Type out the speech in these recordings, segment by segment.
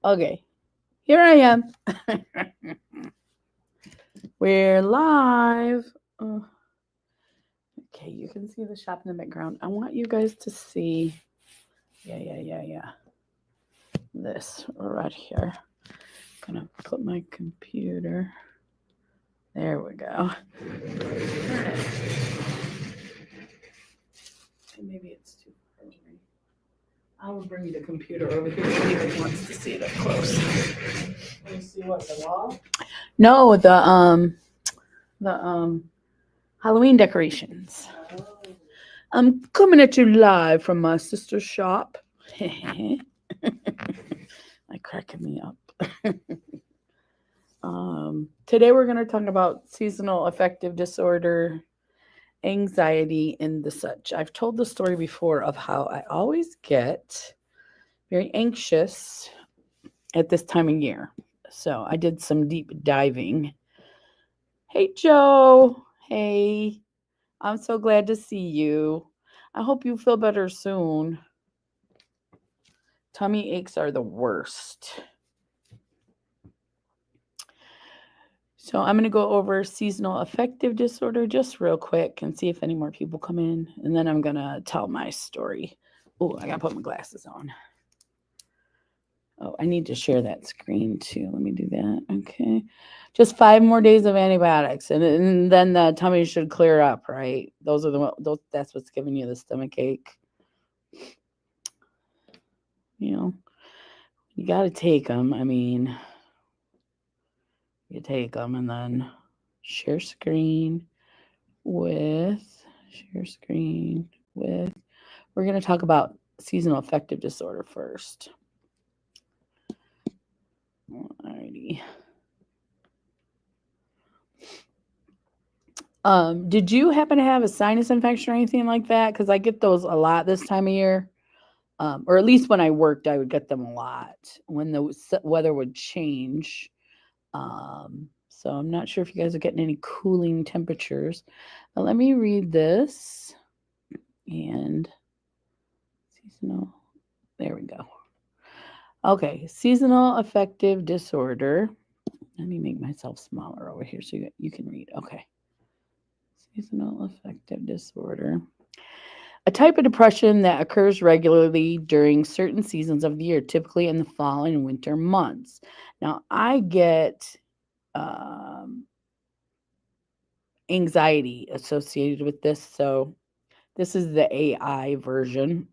Okay, here I am. We're live. Oh, okay, you can see the shop in the background. I want you guys to see. Yeah. This right here. I'm gonna put my computer. There we go. Maybe it's too far away. I will bring the computer over here. David wants to see it up close. Let me see what, the wall? No, the Halloween decorations. Oh. I'm coming at you live from my sister's shop. Like cracking me up. Today we're going to talk about seasonal affective disorder, anxiety, and the such. I've told the story before of how I always get very anxious at this time of year. So I did some deep diving. Hey, Joe. Hey, I'm so glad to see you. I hope you feel better soon. Tummy aches are the worst. So I'm going to go over seasonal affective disorder just real quick and see if any more people come in. And then I'm going to tell my story. Oh, I got to put my glasses on. Oh, I need to share that screen too. Let me do that. Okay. Just 5 more days of antibiotics, and then the tummy should clear up, right? That's what's giving you the stomach ache. You got to take them. I mean, you take them and then share screen with, we're going to talk about seasonal affective disorder first. Alrighty. Did you happen to have a sinus infection or anything like that? Because I get those a lot this time of year. Or at least when I worked, I would get them a lot when the weather would change. So I'm not sure if you guys are getting any cooling temperatures. But let me read this. And seasonal, there we go. Okay, seasonal affective disorder. Let me make myself smaller over here so you can read. Okay. Seasonal affective disorder. A type of depression that occurs regularly during certain seasons of the year, typically in the fall and winter months. Now, I get anxiety associated with this, so this is the AI version.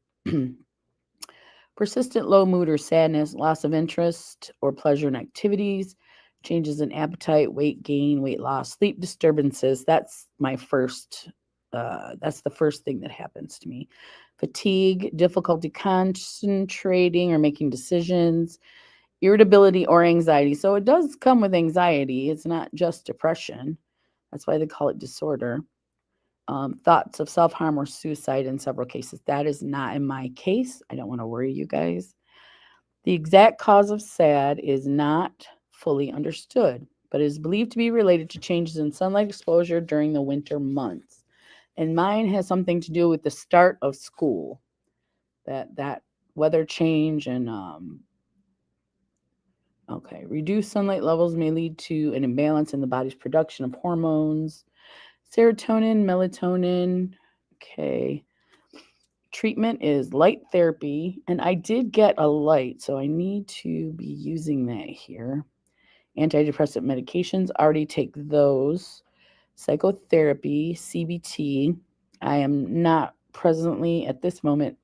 Persistent low mood or sadness, loss of interest or pleasure in activities, changes in appetite, weight gain, weight loss, sleep disturbances. That's my first. That's the first thing that happens to me. Fatigue, difficulty concentrating or making decisions, irritability or anxiety. So it does come with anxiety. It's not just depression. That's why they call it disorder. Thoughts of self-harm or suicide in several cases. That is not in my case. I don't want to worry you guys. The exact cause of SAD is not fully understood, but is believed to be related to changes in sunlight exposure during the winter months. And mine has something to do with the start of school. That weather change and okay, reduced sunlight levels may lead to an imbalance in the body's production of hormones, serotonin, melatonin. Okay. Treatment is light therapy, and I did get a light, so I need to be using that here. Antidepressant medications, already take those. Psychotherapy, CBT. I am not presently at this moment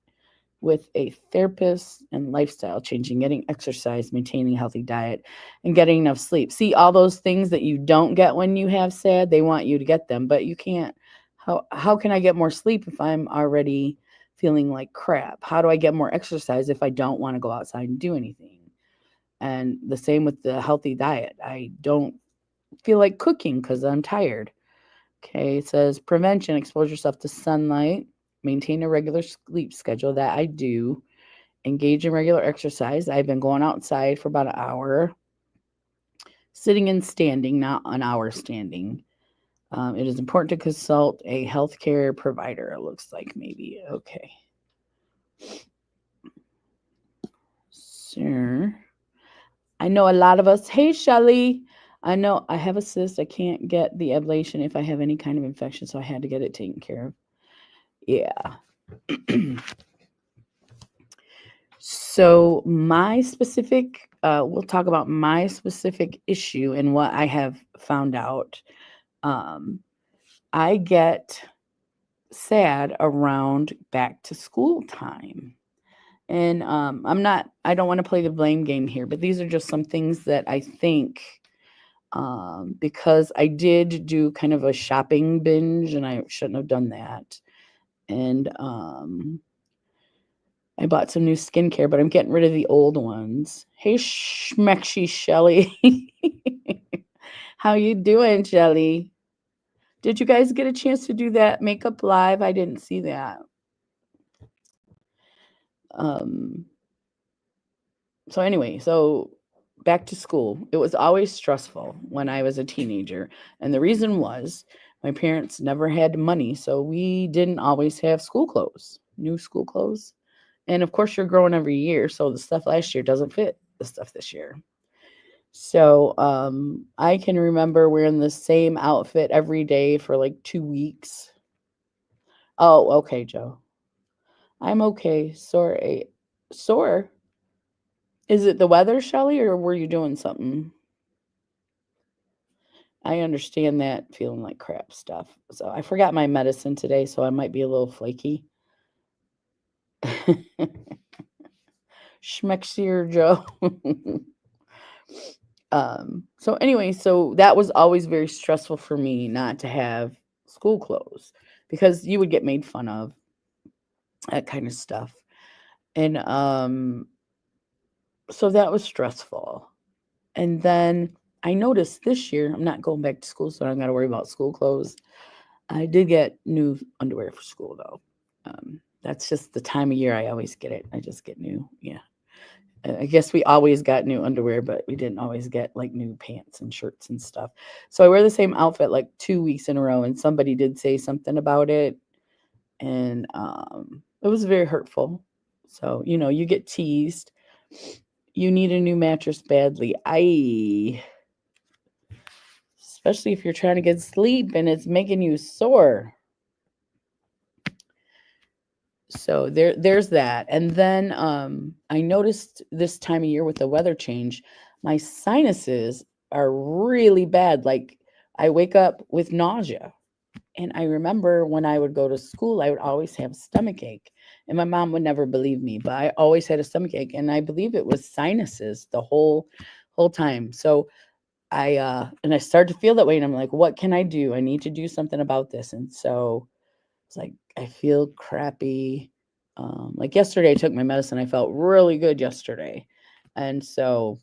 with a therapist, and lifestyle changing, getting exercise, maintaining a healthy diet, and getting enough sleep. See, all those things that you don't get when you have SAD, they want you to get them, but you can't. How can I get more sleep if I'm already feeling like crap? How do I get more exercise if I don't want to go outside and do anything? And the same with the healthy diet. I don't feel like cooking because I'm tired. Okay, it says prevention, expose yourself to sunlight, maintain a regular sleep schedule. That I do. Engage in regular exercise. I've been going outside for about an hour, sitting and standing, not an hour standing. It is important to consult a healthcare provider. It looks like maybe. Okay. Sure. I know a lot of us. Hey, Shelly. I know I have a cyst. I can't get the ablation if I have any kind of infection, so I had to get it taken care of. Yeah. So my specific, we'll talk about my specific issue and what I have found out. I get sad around back to school time. And I don't want to play the blame game here, but these are just some things that I think, because I did do kind of a shopping binge and I shouldn't have done that. And I bought some new skincare, but I'm getting rid of the old ones. Hey, Schmexy Shelly. How you doing, Shelly? Did you guys get a chance to do that makeup live? I didn't see that. So anyway, so back to school. It was always stressful when I was a teenager. And the reason was my parents never had money, so we didn't always have school clothes, new school clothes. And of course, you're growing every year, so the stuff last year doesn't fit the stuff this year. So I can remember wearing the same outfit every day for like 2 weeks. Oh, okay, Joe. I'm okay. Sore? Is it the weather, Shelly, or were you doing something? I understand that feeling like crap stuff. So I forgot my medicine today, so I might be a little flaky. Schmexier Joe. So anyway, so that was always very stressful for me not to have school clothes because you would get made fun of, that kind of stuff. And so that was stressful. And then I noticed this year, I'm not going back to school, so I don't got to worry about school clothes. I did get new underwear for school, though. That's just the time of year I always get it. I just get new. Yeah. I guess we always got new underwear, but we didn't always get like new pants and shirts and stuff. So I wear the same outfit like 2 weeks in a row, and somebody did say something about it. And it was very hurtful. So, you get teased. You need a new mattress badly. Especially if you're trying to get sleep and it's making you sore. So there's that. And then I noticed this time of year with the weather change, my sinuses are really bad. Like I wake up with nausea. And I remember when I would go to school, I would always have stomach ache. And my mom would never believe me, but I always had a stomach ache. And I believe it was sinuses the whole time. So I started to feel that way, and I'm like, what can I do? I need to do something about this. And so it's like, I feel crappy. Like yesterday, I took my medicine. I felt really good yesterday. And so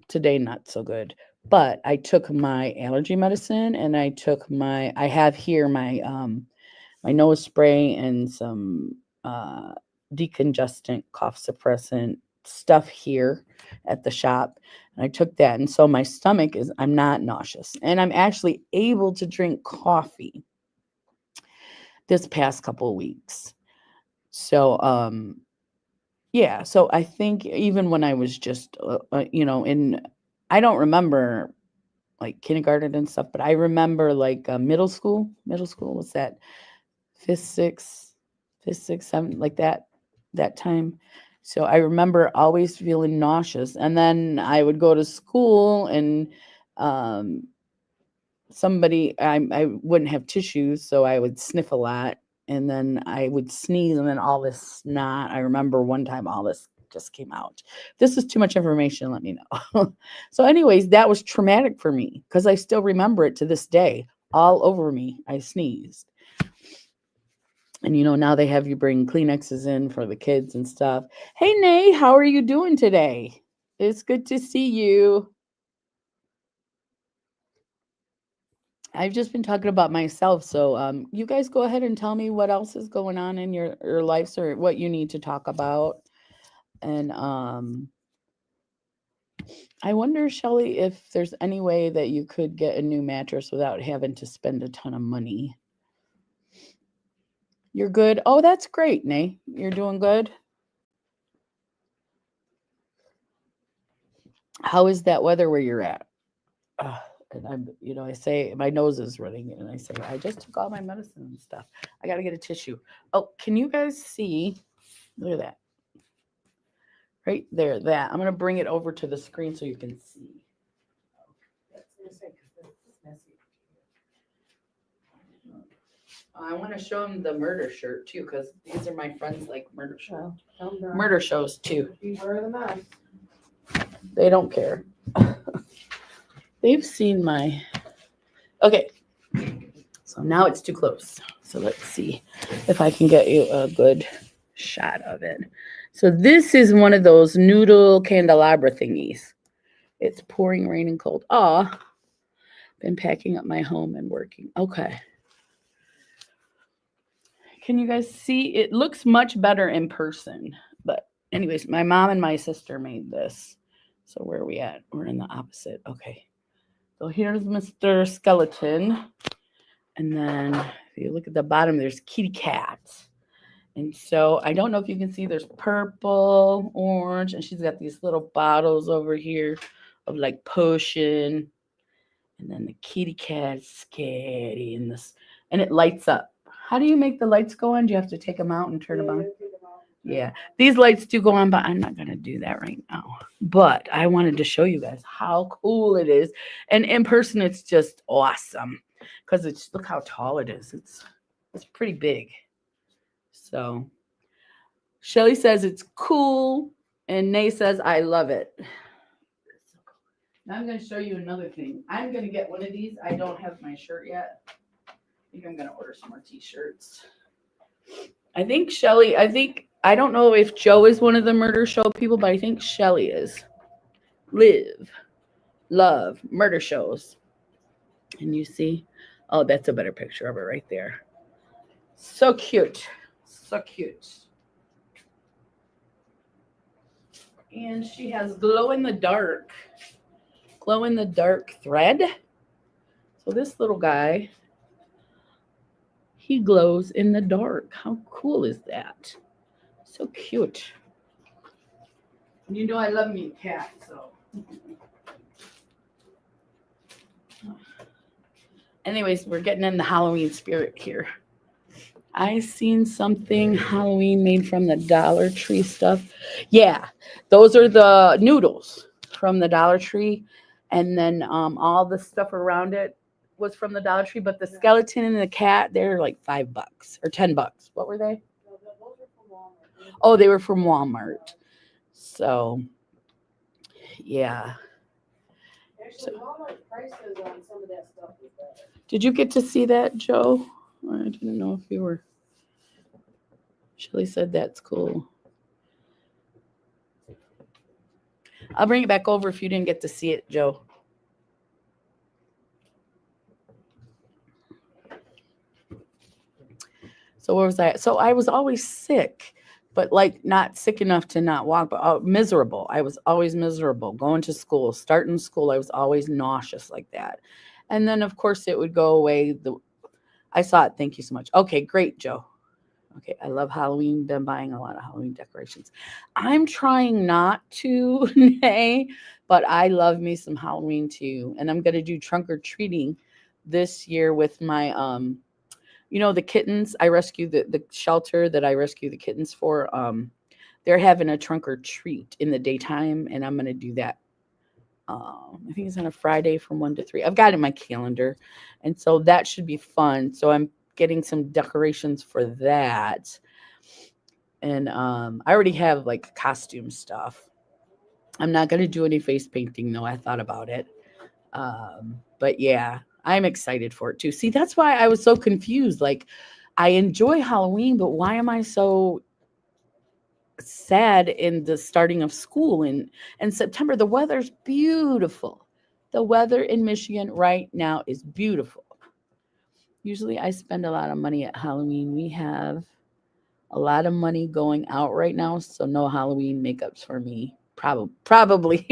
today, not so good. But I took my allergy medicine and I have here my nose spray and some decongestant, cough suppressant stuff here at the shop. And I took that. And so my stomach I'm not nauseous. And I'm actually able to drink coffee this past couple of weeks. So, yeah. So I think even when I was just, I don't remember like kindergarten and stuff, but I remember like middle school. What's that? Fifth, sixth, seventh, like that time. So I remember always feeling nauseous. And then I would go to school and I wouldn't have tissues, so I would sniff a lot. And then I would sneeze, and then all this snot. I remember one time all this just came out. If this is too much information, let me know. So anyways, that was traumatic for me because I still remember it to this day. All over me, I sneezed. And now they have you bring Kleenexes in for the kids and stuff. Hey, Nay, how are you doing today? It's good to see you. I've just been talking about myself, so you guys go ahead and tell me what else is going on in your lives or what you need to talk about. And I wonder, Shelly, if there's any way that you could get a new mattress without having to spend a ton of money. You're good? Oh, that's great, Nay. You're doing good? How is that weather where you're at? And I'm, I say my nose is running, and I say I just took all my medicine and stuff. I got to get a tissue. Oh, can you guys see? Look at that. Right there, that. I'm going to bring it over to the screen so you can see. I want to show them the murder shirt too, because these are my friends like murder shows. Murder shows too. Beware the mess. They don't care. They've seen my. Okay. So now it's too close. So let's see if I can get you a good shot of it. So this is one of those noodle candelabra thingies. It's pouring rain and cold. Been packing up my home and working. Okay. Can you guys see? It looks much better in person. But anyways, my mom and my sister made this. So where are we at? We're in the opposite. Okay. So here's Mr. Skeleton. And then if you look at the bottom, there's kitty cats. And so I don't know if you can see, there's purple, orange, and she's got these little bottles over here of like potion. And then the kitty cat scary and this, and it lights up. How do you make the lights go on? Do you have to take them out and turn them on? Yeah, these lights do go on, but I'm not going to do that right now. But I wanted to show you guys how cool it is. And in person, it's just awesome because it's, look how tall it is. It's pretty big. So Shelly says it's cool. And Nay says, I love it. Now I'm going to show you another thing. I'm going to get one of these. I don't have my shirt yet. I think I'm going to order some more t-shirts. I think Shelly, I don't know if Joe is one of the murder show people, but I think Shelly is. Live, love, murder shows. And you see, oh, that's a better picture of it right there. So cute. So cute. And she has glow in the dark thread. So this little guy, he glows in the dark. How cool is that? So cute. And you know I love me a cat, so. Anyways, we're getting in the Halloween spirit here. I seen something Halloween made from the Dollar Tree stuff. Yeah, those are the noodles from the Dollar Tree. And then all the stuff around it was from the Dollar Tree. But the skeleton and the cat, they're like $5 or $10. What were they? Oh, they were from Walmart. So, yeah. Actually, Walmart prices on some of that stuff is better. Did you get to see that, Joe? I didn't know if you were. Shelly said that's cool. I'll bring it back over if you didn't get to see it, Joe. So where was I? So I was always sick, but like not sick enough to not walk, but miserable. I was always miserable. Going to school, starting school, I was always nauseous like that. And then, of course, it would go away. I saw it. Thank you so much. Okay, great, Joe. Okay, I love Halloween. Been buying a lot of Halloween decorations. I'm trying not to, nay, but I love me some Halloween too. And I'm going to do trunk or treating this year with my, the kittens. I rescue the shelter that I rescue the kittens for. They're having a trunk or treat in the daytime, and I'm going to do that. I think it's on a Friday from 1 to 3. I've got it in my calendar. And so that should be fun. So I'm getting some decorations for that. And I already have like costume stuff. I'm not going to do any face painting though. I thought about it. But yeah, I'm excited for it too. See, that's why I was so confused. Like, I enjoy Halloween, but why am I so sad in the starting of school in September? The weather's beautiful. The weather in Michigan right now is beautiful. Usually I spend a lot of money at Halloween. We have a lot of money going out right now, so no Halloween makeups for me. Probably.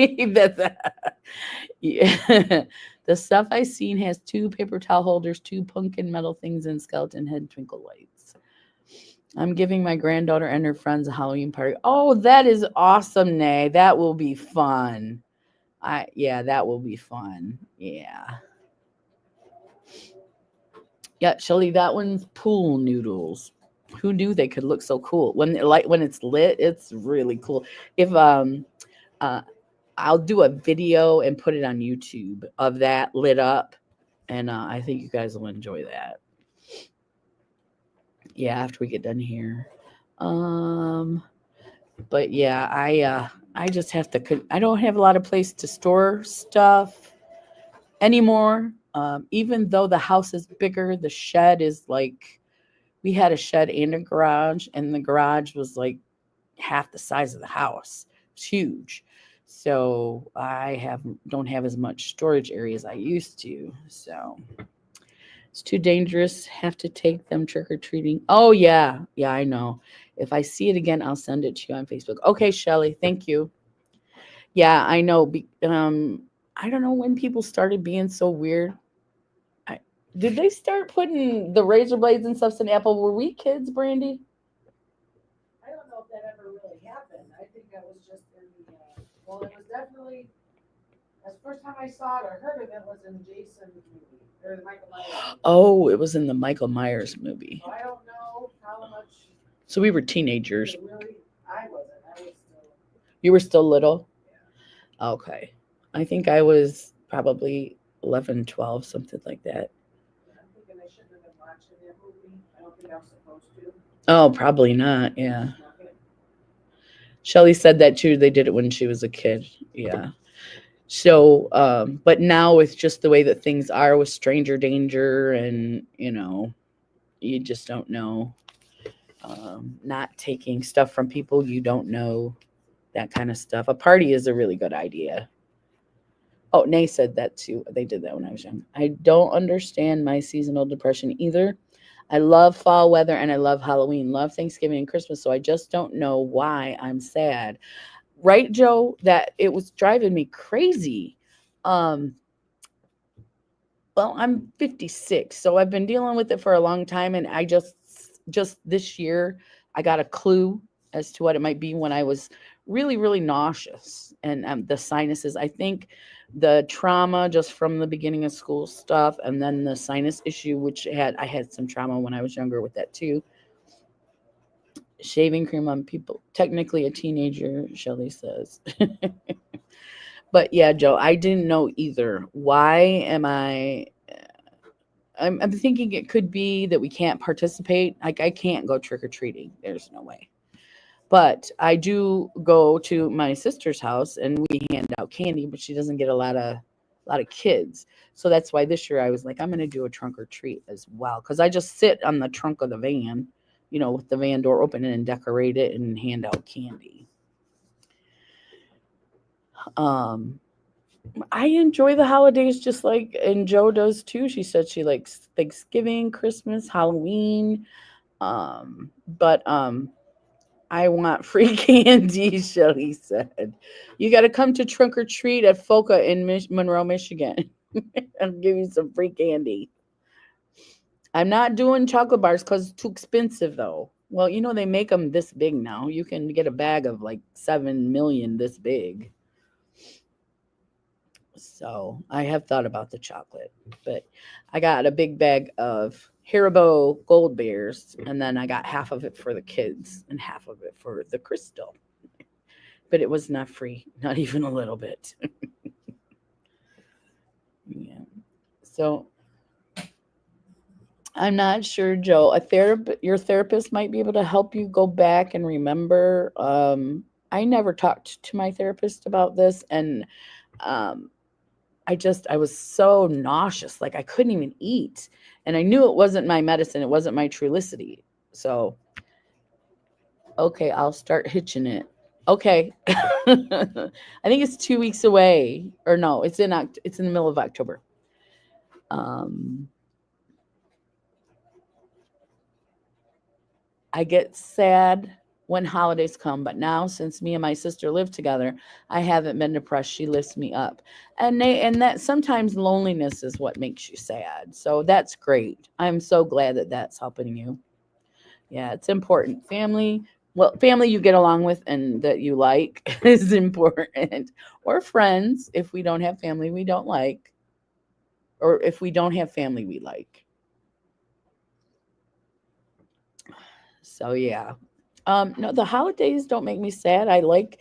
Yeah. The stuff I seen has 2 paper towel holders, 2 pumpkin metal things, and skeleton head twinkle lights. I'm giving my granddaughter and her friends a Halloween party. Oh, that is awesome, Nay. That will be fun. Yeah, that will be fun. Yeah. Yeah, Shelly, that one's pool noodles. Who knew they could look so cool? When it's lit, it's really cool. If uh I'll do a video and put it on YouTube of that lit up, and I think you guys will enjoy that. Yeah, after we get done here. Um but yeah, I just have to I don't have a lot of place to store stuff anymore. Even though the house is bigger, the shed is like we had a shed and a garage, and the garage was like half the size of the house. It's huge. So I don't have as much storage area as I used to. So it's too dangerous. Have to take them trick or treating. Oh yeah, yeah, I know. If I see it again, I'll send it to you on Facebook. Okay, Shelly, thank you. Yeah, I know. I don't know when people started being so weird. I, did they start putting the razor blades and stuff in Apple? Were we kids, Brandy? I don't know if that ever really happened. I think that was just in the, well, it was definitely, that's the first time I saw it or heard of it was in Jason movie, or the Michael Myers movie. Oh, it was in the Michael Myers movie. So I don't know how much. So we were teenagers. Really, I wasn't. I was still. You were still little? Yeah. Okay. I think I was probably 11, 12, something like that. I'm thinking I shouldn't have been watching that movie. I don't think I was supposed to. Oh, probably not. Yeah. Okay. Shelly said that too. They did it when she was a kid. Yeah. So, but now with just the way that things are with stranger danger and, you just don't know. Not taking stuff from people you don't know, that kind of stuff. A party is a really good idea. Oh, Nay said that too. They did that when I was young. I don't understand my seasonal depression either. I love fall weather and I love Halloween, love Thanksgiving and Christmas. So I just don't know why I'm sad. Right, Joe? That it was driving me crazy. Well, I'm 56, so I've been dealing with it for a long time, and I just this year I got a clue as to what it might be when I was really, really nauseous, and the sinuses. I think the trauma just from the beginning of school stuff, and then the sinus issue, which I had some trauma when I was younger with that too. Shaving cream on people, technically a teenager, Shelly says. But yeah, Joe, I didn't know either. Why am I'm thinking it could be that we can't participate. Like I can't go trick or treating. There's no way. But I do go to my sister's house and we hand out candy, but she doesn't get a lot of kids. So that's why this year I was like, I'm gonna do a trunk or treat as well. Cause I just sit on the trunk of the van, with the van door open and decorate it and hand out candy. I enjoy the holidays just like, and Joe does too. She said she likes Thanksgiving, Christmas, Halloween. But I want free candy, Shelly said. You got to come to trunk or treat at Foca in Monroe, Michigan. I'll give you some free candy. I'm not doing chocolate bars because it's too expensive though. Well, they make them this big now. You can get a bag of like 7 million this big. So I have thought about the chocolate, but I got a big bag of Haribo Gold Bears, and then I got half of it for the kids and half of it for the crystal. But it was not free, not even a little bit. Yeah. So I'm not sure, Joe. Your therapist might be able to help you go back and remember. I never talked to my therapist about this, and I was so nauseous, like I couldn't even eat. And I knew it wasn't my medicine. It wasn't my Trulicity. So, okay, I'll start hitching it. Okay. I think it's 2 weeks away. Or no, it's in the middle of October. I get sad when holidays come, but now since me and my sister live together, I haven't been depressed. She lifts me up. And that sometimes loneliness is what makes you sad. So that's great. I'm so glad that that's helping you. Yeah, it's important. Family, well, family you get along with and that you like is important. Or friends, if we don't have family we don't like, or if we don't have family we like. So yeah. No, the holidays don't make me sad. I like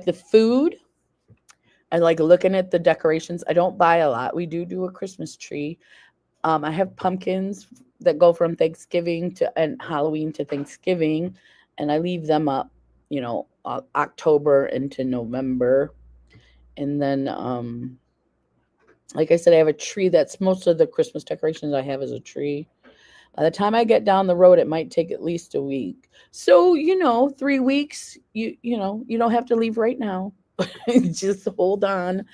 the food. I like looking at the decorations. I don't buy a lot. We do a Christmas tree. I have pumpkins that go from Thanksgiving to and Halloween to Thanksgiving, and I leave them up, October into November. And then, like I said, I have a tree. That's most of the Christmas decorations I have is a tree. By the time I get down the road, it might take at least a week. So, 3 weeks, you don't have to leave right now. Just hold on.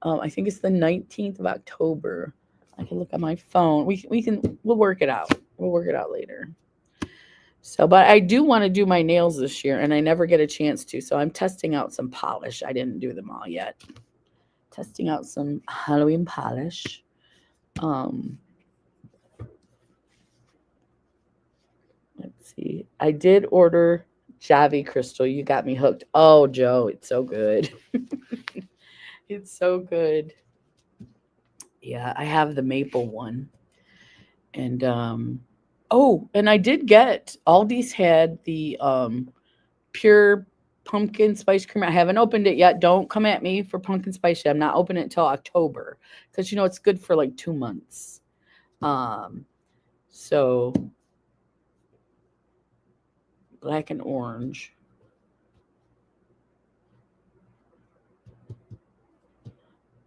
I think it's the 19th of October. I can look on my phone. We'll work it out. We'll work it out later. So, but I do want to do my nails this year, and I never get a chance to. So I'm testing out some polish. I didn't do them all yet. Testing out some Halloween polish. Um, let's see. I did order Javi Crystal. You got me hooked. Oh, Joe, it's so good. It's so good. Yeah, I have the maple one. And oh, and I did get Aldi's had the pure pumpkin spice cream. I haven't opened it yet. Don't come at me for pumpkin spice yet. I'm not opening it until October because it's good for like 2 months. Um, so black and orange.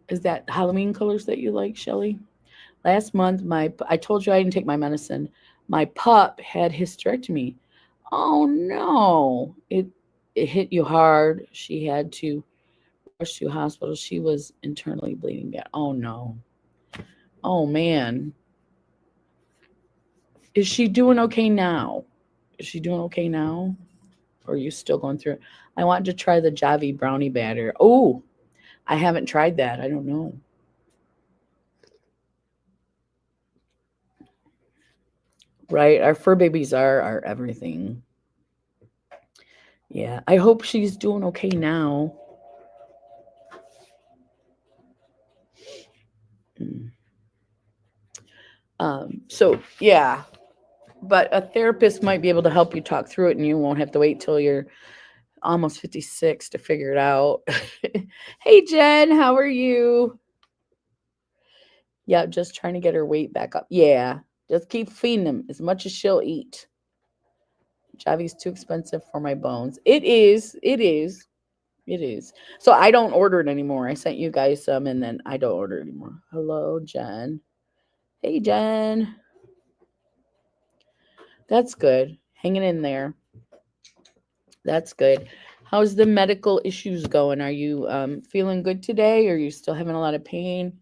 Is that Halloween colors that you like, Shelly? Last month, I told you I didn't take my medicine. My pup had hysterectomy. Oh no! It hit you hard. She had to rush to hospital. She was internally bleeding bad. Oh no! Oh man! Is she doing okay now? Is she doing okay now? Or are you still going through it? I want to try the Javi brownie batter. Oh, I haven't tried that. I don't know. Right? Our fur babies are our everything. Yeah. I hope she's doing okay now. Mm. So yeah, but a therapist might be able to help you talk through it and you won't have to wait till you're almost 56 to figure it out. Hey Jen, how are you? Yeah, just trying to get her weight back up. Yeah, just keep feeding him as much as she'll eat. Javi's too expensive for my bones. It is. It is. It is. So I don't order it anymore. I sent you guys some and then I don't order it anymore. Hello, Jen. Hey, Jen. That's good. Hanging in there. That's good. How's the medical issues going? Are you feeling good today? Or are you still having a lot of pain?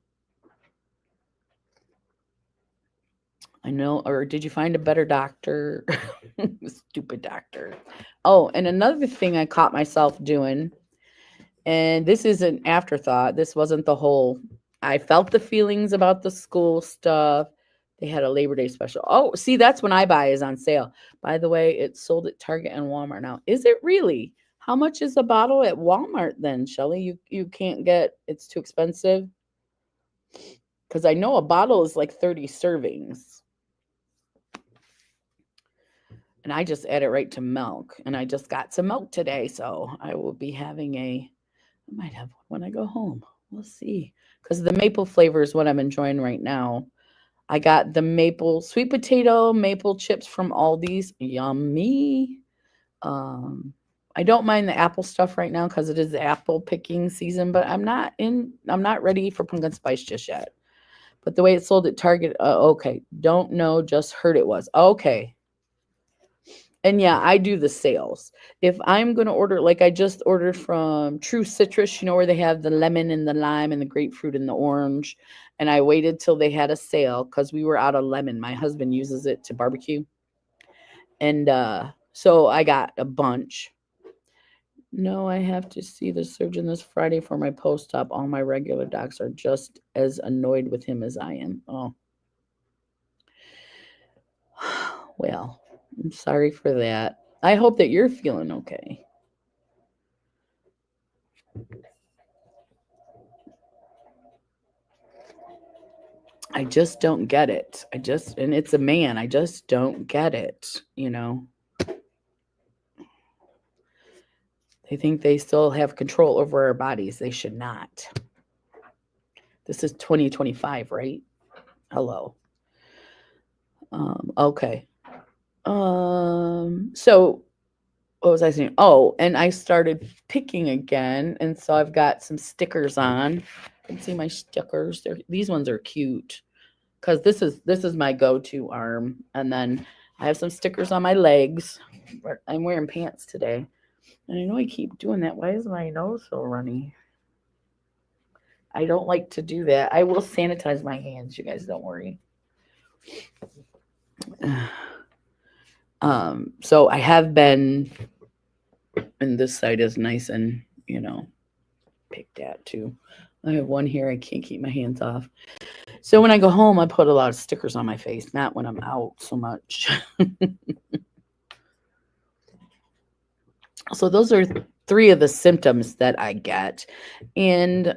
I know. Or did you find a better doctor? Stupid doctor. Oh, and another thing I caught myself doing, and this is an afterthought. This wasn't the whole. I felt the feelings about the school stuff. They had a Labor Day special. Oh, see, that's when I buy is on sale. By the way, it's sold at Target and Walmart now. Is it really? How much is a bottle at Walmart then, Shelly? You can't get it's too expensive? Because I know a bottle is like 30 servings. And I just add it right to milk. And I just got some milk today, so I will be having I might have one when I go home. We'll see. Because the maple flavor is what I'm enjoying right now. I got the maple sweet potato maple chips from Aldi's. Yummy. Um, I don't mind the apple stuff right now because it is the apple picking season, but I'm not ready for pumpkin spice just yet. But the way it's sold at Target, okay. Don't know, just heard it was. Okay. And yeah, I do the sales. If I'm going to order, like I just ordered from True Citrus, where they have the lemon and the lime and the grapefruit and the orange. And I waited till they had a sale because we were out of lemon. My husband uses it to barbecue. And so I got a bunch. No, I have to see the surgeon this Friday for my post op. All my regular docs are just as annoyed with him as I am. Oh, well, I'm sorry for that. I hope that you're feeling okay. I just don't get it. And it's a man. I just don't get it, you know. They think they still have control over our bodies. They should not. This is 2025, right? Hello. Okay. So what was I saying? Oh, and I started picking again, and so I've got some stickers on. You can see my stickers. These ones are cute because this is my go-to arm, and then I have some stickers on my legs. I'm wearing pants today, and I know I keep doing that. Why is my nose so runny? I don't like to do that. I will sanitize my hands. You guys don't worry. So I have been, and this side is nice and, picked at too. I have one here I can't keep my hands off. So when I go home, I put a lot of stickers on my face, not when I'm out so much. So those are 3 of the symptoms that I get. And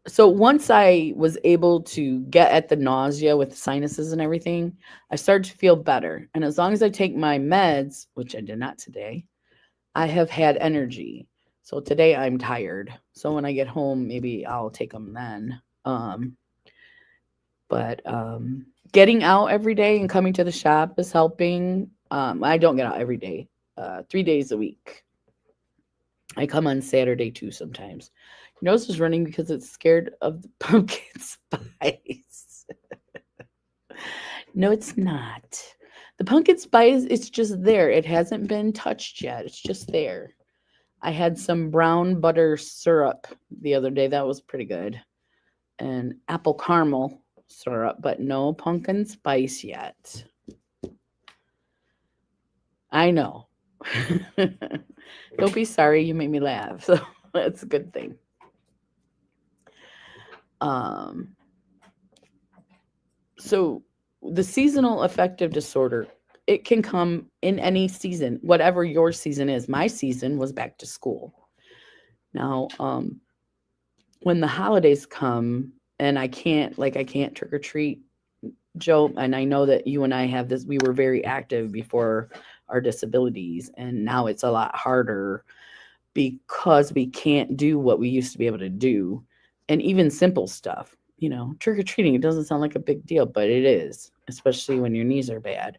so once I was able to get at the nausea with the sinuses and everything, I started to feel better. And as long as I take my meds, which I did not today, I have had energy. So today I'm tired. So when I get home, maybe I'll take them then. But getting out every day and coming to the shop is helping. I don't get out every day, 3 days a week. I come on Saturday too sometimes. Your nose is running because it's scared of the pumpkin spice. No, it's not. The pumpkin spice, it's just there. It hasn't been touched yet. It's just there. I had some brown butter syrup the other day. That was pretty good. And apple caramel syrup, but no pumpkin spice yet. I know. Don't be sorry. You made me laugh. So that's a good thing. So the seasonal affective disorder, it can come in any season, whatever your season is. My season was back to school. Now, when the holidays come and I can't trick or treat, Joe, and I know that you and I have this, we were very active before our disabilities, and now it's a lot harder because we can't do what we used to be able to do. And even simple stuff, trick or treating, it doesn't sound like a big deal, but it is, especially when your knees are bad.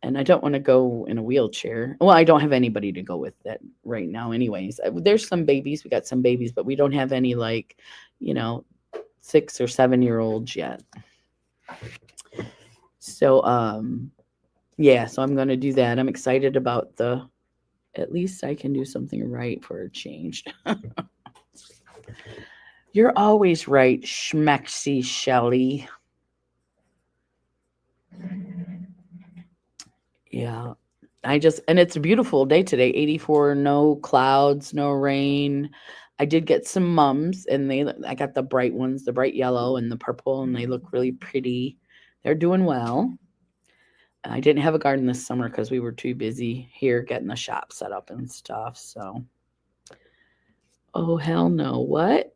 And I don't want to go in a wheelchair. Well, I don't have anybody to go with that right now anyways. There's some babies. We got some babies, but we don't have any 6 or 7-year-olds yet. So, so I'm going to do that. I'm excited about at least I can do something right for a change. You're always right, Schmexy Shelly. Yeah. And it's a beautiful day today, 84, no clouds, no rain. I did get some mums, and I got the bright ones, the bright yellow and the purple, and they look really pretty. They're doing well. I didn't have a garden this summer because we were too busy here getting the shop set up and stuff. So, oh, hell no. What?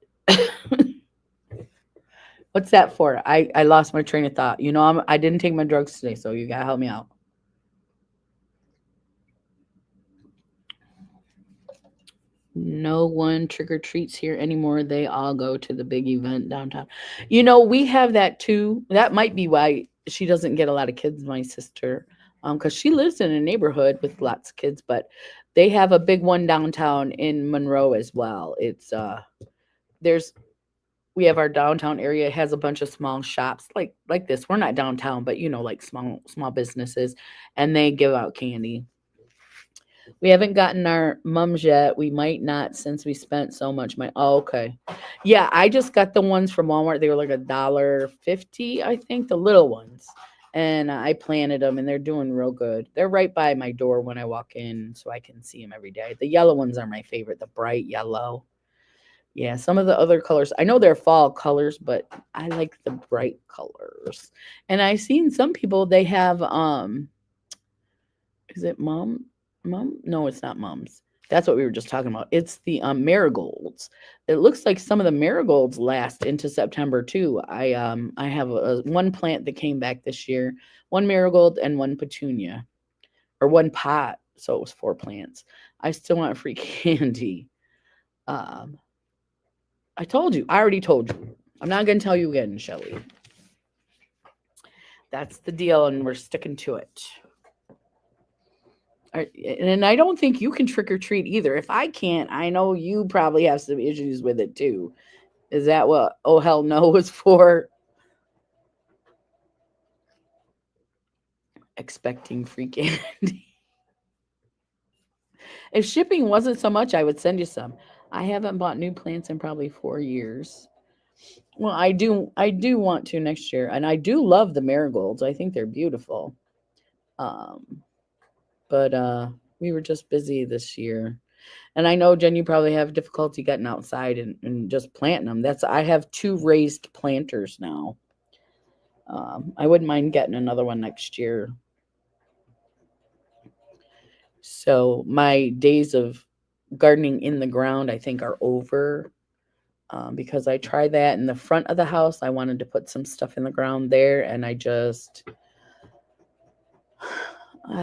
What's that for? I lost my train of thought. I didn't take my drugs today, so you got to help me out. No one trick-or-treats here anymore. They all go to the big event downtown. We have that too. That might be why she doesn't get a lot of kids, my sister, because she lives in a neighborhood with lots of kids, but they have a big one downtown in Monroe as well. It's we have our downtown area. It has a bunch of small shops like this. We're not downtown, but like small businesses, and they give out candy. We haven't gotten our mums yet. We might not since we spent so much money. Oh, okay. Yeah, I just got the ones from Walmart. They were like $1.50, I think, the little ones. And I planted them, and they're doing real good. They're right by my door when I walk in, so I can see them every day. The yellow ones are my favorite, the bright yellow. Yeah, some of the other colors, I know they're fall colors, but I like the bright colors. And I've seen some people, they have, is it Mom? Mum? No, it's not mums. That's what we were just talking about. It's the marigolds. It looks like some of the marigolds last into September too. I have one plant that came back this year, one marigold and one petunia, or one pot. So it was 4 plants. I still want free candy. Um, I told you. I already told you. I'm not going to tell you again, Shelly. That's the deal, and we're sticking to it. And I don't think you can trick or treat either. If I can't, I know you probably have some issues with it too. Is that what oh hell no was for? Expecting free candy. If shipping wasn't so much, I would send you some. I haven't bought new plants in probably 4 years. Well, I do want to next year, and I do love the marigolds. I think they're beautiful. But we were just busy this year. And I know, Jen, you probably have difficulty getting outside and just planting them. I have 2 raised planters now. I wouldn't mind getting another one next year. So my days of gardening in the ground, I think, are over, because I tried that in the front of the house. I wanted to put some stuff in the ground there, and I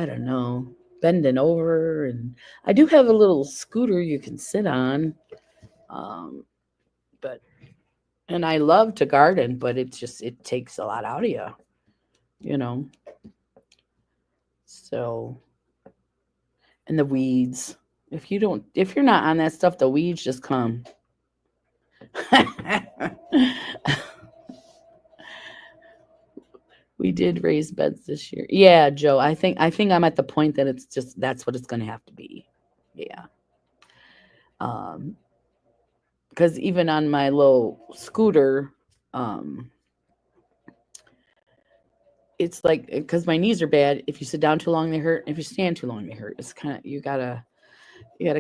don't know, bending over. And I do have a little scooter you can sit on, and I love to garden, but it takes a lot out of you. So, and the weeds. If you're not on that stuff, the weeds just come. We did raise beds this year. Yeah, Joe. I think I'm at the point that it's just that's what it's going to have to be. Yeah. Because even on my little scooter, it's like, because my knees are bad. If you sit down too long, they hurt. If you stand too long, they hurt. It's kind of, you gotta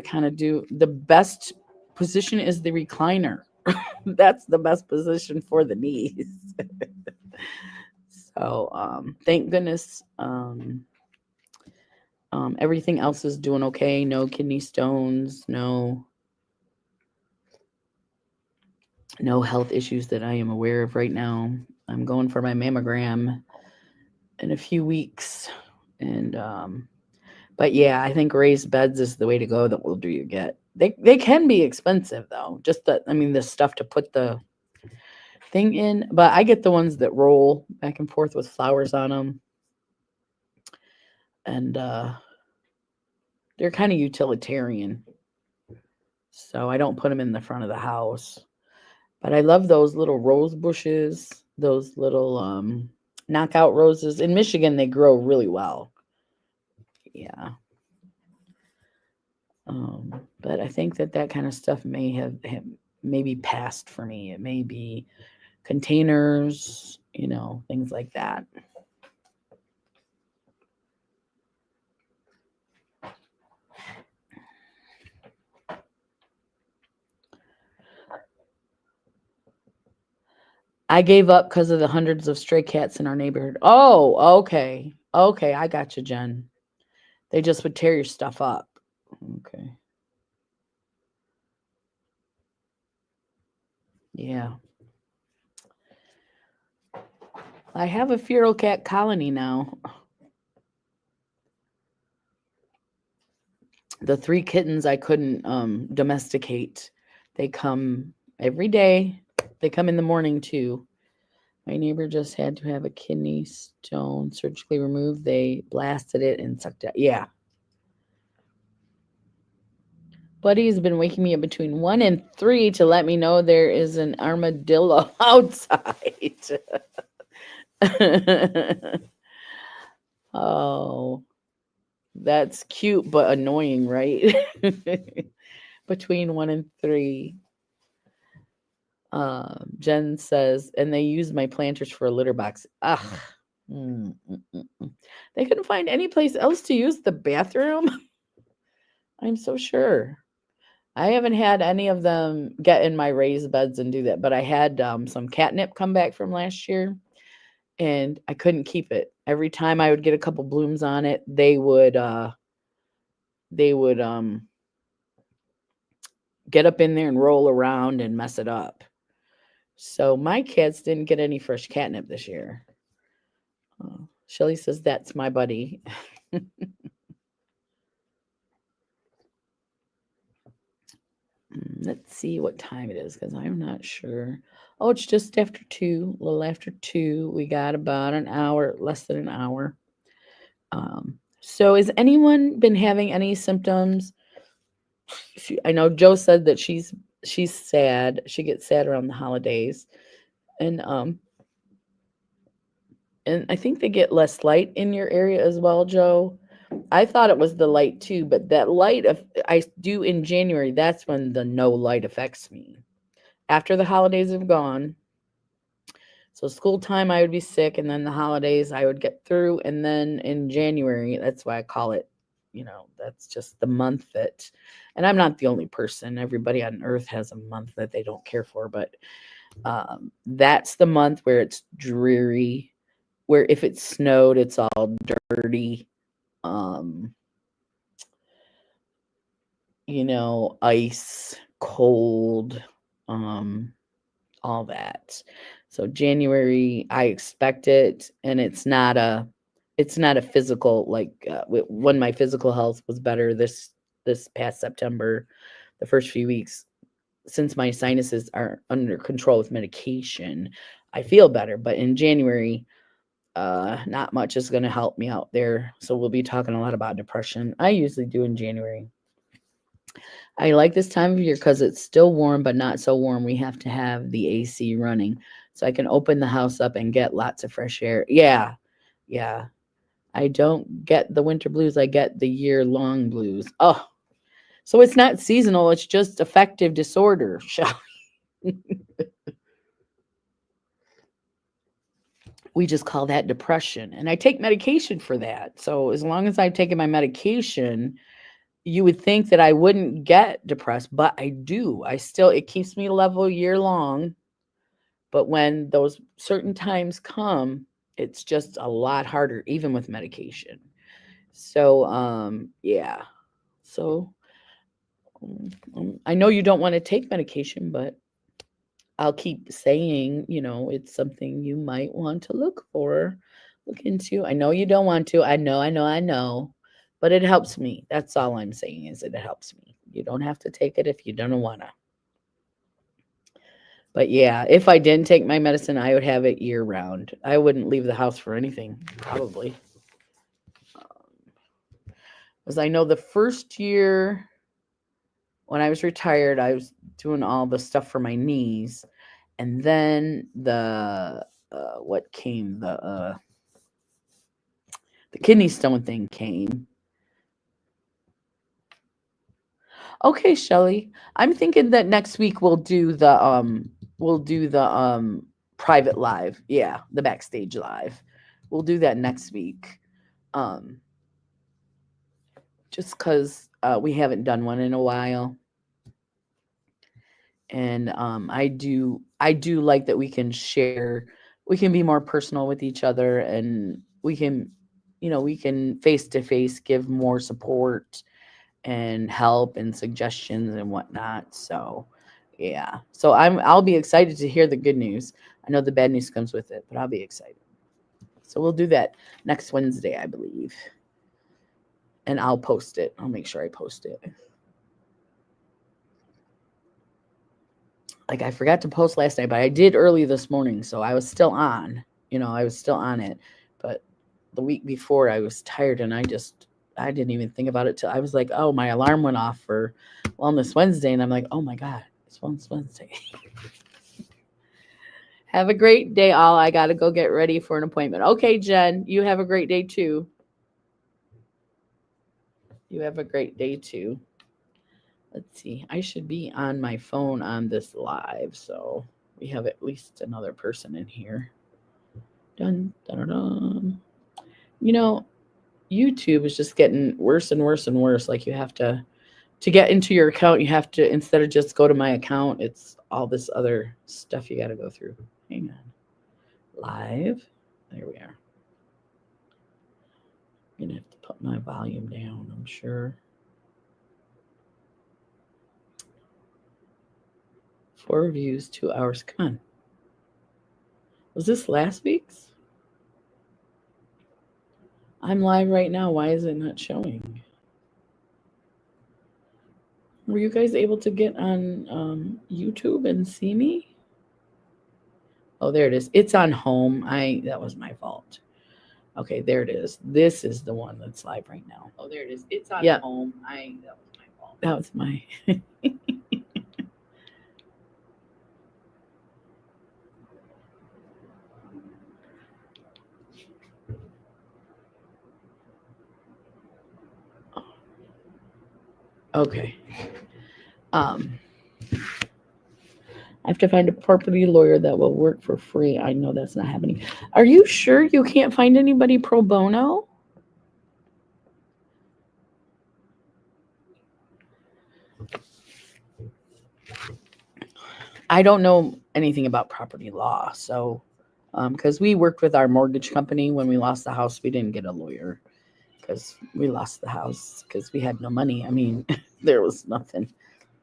kind of do the best position is the recliner. That's the best position for the knees. So thank goodness, everything else is doing okay. No kidney stones, no health issues that I am aware of right now. I'm going for my mammogram in a few weeks, and but yeah, I think raised beds is the way to go. That will do you get. They can be expensive though. Just that, I mean, the stuff to put the thing in, but I get the ones that roll back and forth with flowers on them, and they're kind of utilitarian. So I don't put them in the front of the house. But I love those little rose bushes, those little knockout roses. In Michigan, they grow really well. Yeah. But I think that kind of stuff may have maybe passed for me. It may be containers, things like that. I gave up because of the hundreds of stray cats in our neighborhood. Oh, okay. Okay, I got you, Jen. They just would tear your stuff up. Okay. Yeah. I have a feral cat colony now. The 3 kittens I couldn't domesticate. They come every day. They come in the morning too. My neighbor just had to have a kidney stone surgically removed. They blasted it and sucked it. Yeah. Buddy's been waking me up between 1 and 3 to let me know there is an armadillo outside. Oh, that's cute but annoying, right? Between 1 and 3. Jen says, and they use my planters for a litter box. Ugh. They couldn't find any place else to use the bathroom. I'm so sure. I haven't had any of them get in my raised beds and do that, but I had some catnip come back from last year, and I couldn't keep it. Every time I would get a couple blooms on it, they would they would get up in there and roll around and mess it up. So my cats didn't get any fresh catnip this year. Shelly says that's my buddy. Let's see what time it is because I'm not sure. Oh, it's just after 2, a little after 2. We got about an hour, less than an hour. So has anyone been having any symptoms? I know Joe said that she's sad. She gets sad around the holidays. And I think they get less light in your area as well, Joe. I thought it was the light too, but that light I do in January, that's when the no light affects me. After the holidays have gone, so school time I would be sick, and then the holidays I would get through, and then in January, that's why I call it, that's just the month that, and I'm not the only person. Everybody on earth has a month that they don't care for, but that's the month where it's dreary, where if it snowed, it's all dirty. Ice, cold, all that. So January, I expect it, and it's not a physical, like when my physical health was better this past September, the first few weeks, since my sinuses are under control with medication, I feel better. But in January, not much is going to help me out there. So we'll be talking a lot about depression. I usually do in January. I like this time of year because it's still warm, but not so warm. We have to have the AC running so I can open the house up and get lots of fresh air. Yeah. Yeah. I don't get the winter blues. I get the year-long blues. Oh, so it's not seasonal. It's just affective disorder. We just call that depression. And I take medication for that. So as long as I've taken my medication, you would think that I wouldn't get depressed, but I do. It keeps me level year long. But when those certain times come, it's just a lot harder, even with medication. So, yeah. So I know you don't want to take medication, but I'll keep saying, it's something you might want to look into. I know you don't want to. I know. But it helps me. That's all I'm saying is it helps me. You don't have to take it if you don't want to. But yeah, if I didn't take my medicine, I would have it year round. I wouldn't leave the house for anything, probably. Because I know the first year when I was retired, I was doing all the stuff for my knees. And then the kidney stone thing came. Okay, Shelly. I'm thinking that next week we'll do the private live. Yeah, the backstage live. We'll do that next week. Just cuz we haven't done one in a while. And I do like that we can share, we can be more personal with each other, and we can face to face give more support and help and suggestions and whatnot. So yeah, so I'll be excited to hear the good news. I know the bad news comes with it, but I'll be excited. So we'll do that next Wednesday, I believe, and I'll post it. I'll make sure I post it. Like, I forgot to post last night, but I did early this morning, so I was still on. I was still on it. But the week before, I was tired, and I didn't even think about it till I was like, oh, my alarm went off for Wellness Wednesday, and I'm like, oh my God, it's Wellness Wednesday. Have a great day, all. I got to go get ready for an appointment. Okay, Jen, you have a great day too. You have a great day too. Let's see. I should be on my phone on this live, so we have at least another person in here. Dun, dun, dun, dun. YouTube is just getting worse and worse and worse. Like, you have to get into your account, you have to, instead of just go to my account, it's all this other stuff you got to go through. Hang on. Live. There we are. I'm going to have to put my volume down, I'm sure. 4 views, 2 hours. Come on. Was this last week's? I'm live right now. Why is it not showing? Were you guys able to get on YouTube and see me? Oh, there it is. It's on home. That was my fault. Okay, there it is. This is the one that's live right now. Oh, there it is. It's on home. That was my fault. That was my Okay. I have to find a property lawyer that will work for free. I know that's not happening. Are you sure you can't find anybody pro bono? I don't know anything about property law, so because we worked with our mortgage company when we lost the house, we didn't get a lawyer because we lost the house because we had no money. I mean, there was nothing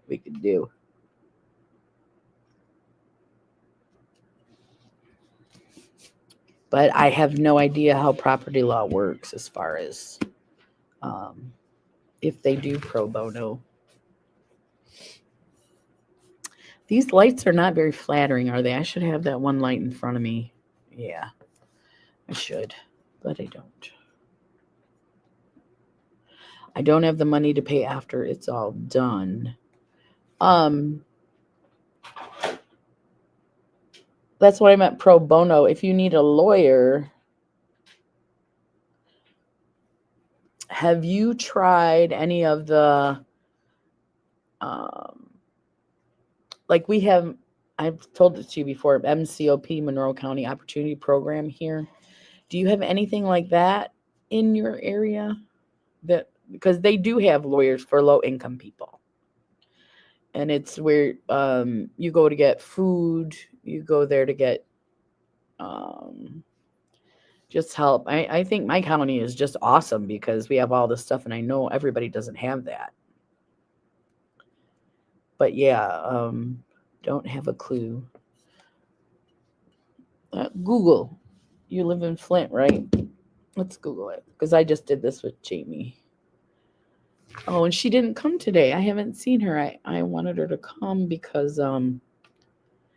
we could do. But I have no idea how property law works as far as if they do pro bono. These lights are not very flattering, are they? I should have that one light in front of me. Yeah, I should, but I don't. I don't have the money to pay after it's all done. That's what I meant pro bono. If you need a lawyer, have you tried any of the, like we have, I've told it to you before, MCOP, Monroe County Opportunity Program here. Do you have anything like that in your area? Because they do have lawyers for low income people. And it's where you go to get food, you go there to get just help. I think my county is just awesome because we have all this stuff, and I know everybody doesn't have that. But yeah, don't have a clue. Google. You live in Flint, right? Let's Google it because I just did this with Jamie. Oh, and she didn't come today. I haven't seen her. I wanted her to come because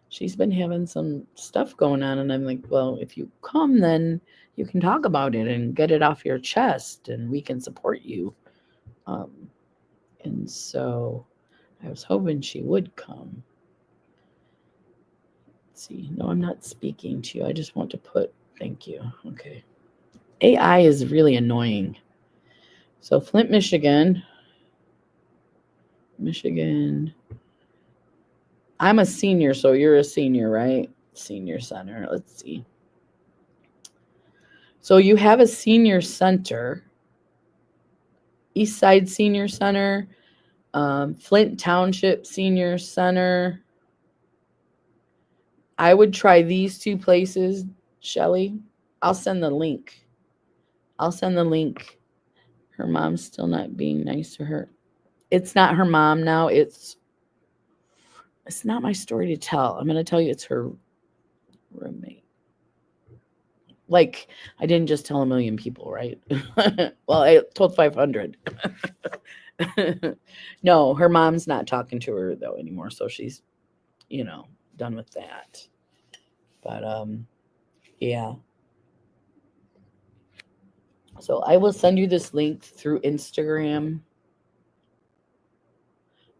she's been having some stuff going on, and I'm like, well, if you come, then you can talk about it and get it off your chest, and we can support you. And so I was hoping she would come. Let's see. No, I'm not speaking to you. I just want to put thank you. Okay. AI is really annoying. So Flint, Michigan. I'm a senior, so you're a senior, right? Senior center. Let's see. So you have a senior center, East Side Senior Center, Flint Township Senior Center. I would try these 2 places, Shelly. I'll send the link. Her mom's still not being nice to her. It's not her mom now. It's not my story to tell. I'm going to tell you it's her roommate. Like, I didn't just tell 1 million people, right? Well, I told 500. No, her mom's not talking to her, though, anymore. So she's, done with that. But, yeah. So I will send you this link through Instagram.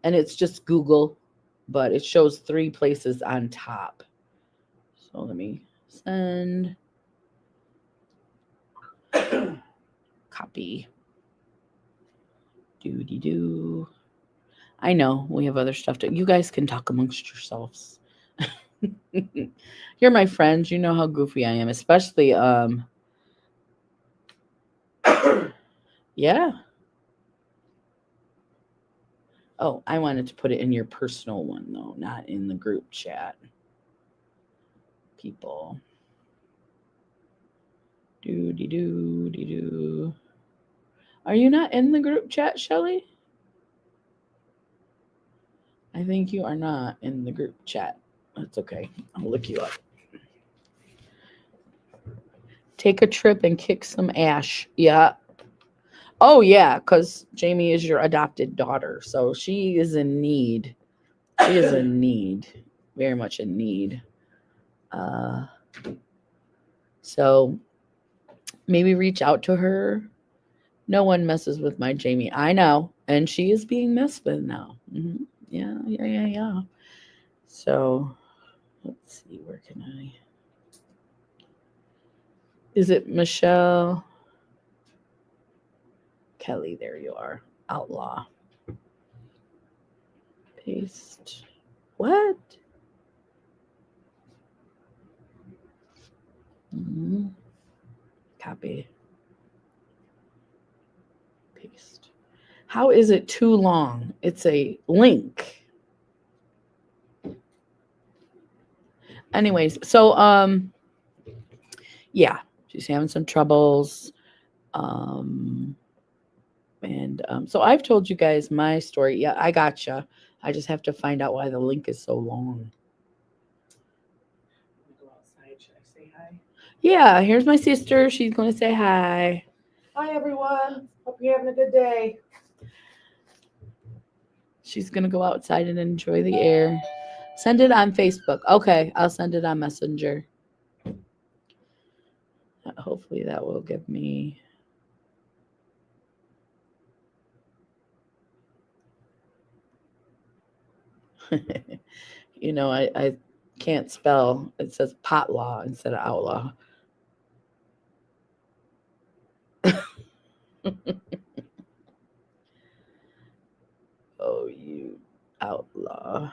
And it's just Google, but it shows 3 places on top. So let me send. Copy. Doody-doo. I know we have other stuff to. You guys can talk amongst yourselves. You're my friends. You know how goofy I am, especially yeah. Oh, I wanted to put it in your personal one though, not in the group chat. People. Doody-doo. Are you not in the group chat, Shelly? I think you are not in the group chat. That's okay. I'll look you up. Take a trip and kick some ash. Yeah. Oh, yeah, because Jamie is your adopted daughter. So she is in need. She is in need. Very much in need. So maybe reach out to her. No one messes with my Jamie. I know. And she is being messed with now. Mm-hmm. Yeah. So let's see. Where can I? Is it Michelle Kelly? There you are. Outlaw. Paste. What? Mm-hmm. Copy. Paste. How is it too long? It's a link. Anyways, so yeah, she's having some troubles. So I've told you guys my story. Yeah, I gotcha. I just have to find out why the link is so long. Go outside. Should I say hi? Yeah, here's my sister. She's going to say hi. Hi, everyone. Hope you're having a good day. She's going to go outside and enjoy the air. Send it on Facebook. Okay, I'll send it on Messenger. Hopefully that will give me... You know, I can't spell. It says potlaw instead of outlaw. Oh, you outlaw.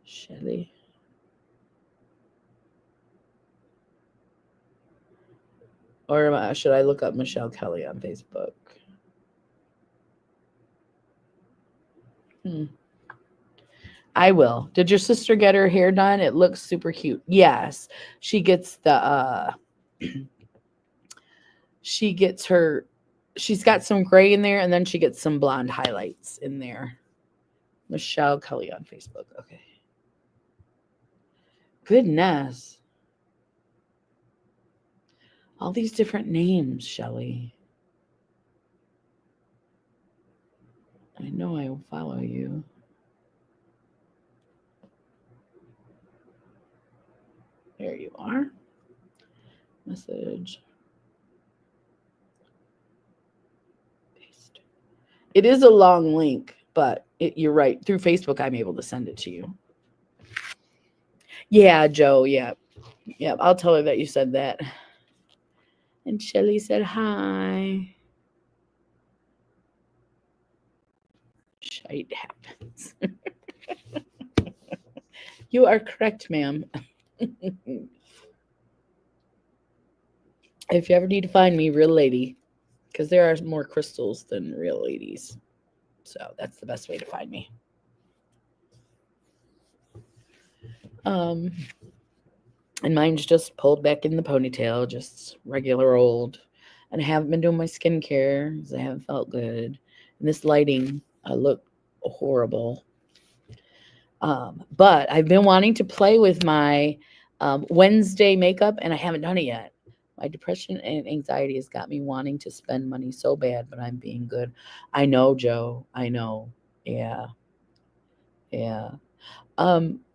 Shelly. Or should I look up Michelle Kelly on Facebook? I will. Did your sister get her hair done? It looks super cute. Yes. She gets the she's got some gray in there, and then she gets some blonde highlights in there. Michelle Kelly on Facebook. Okay. Goodness. All these different names, Shelly. I know I will follow you. There you are. Message. Paste. It is a long link, but you're right. Through Facebook, I'm able to send it to you. Yeah, Joe. Yeah. Yeah. I'll tell her that you said that. And Shelly said hi. Shite happens. You are correct, ma'am. If you ever need to find me, real lady, because there are more crystals than real ladies. So that's the best way to find me. And mine's just pulled back in the ponytail, just regular old. And I haven't been doing my skincare because I haven't felt good. And this lighting, I look horrible. But I've been wanting to play with my Wednesday makeup, and I haven't done it yet. My depression and anxiety has got me wanting to spend money so bad, but I'm being good. I know, Joe. I know. Yeah.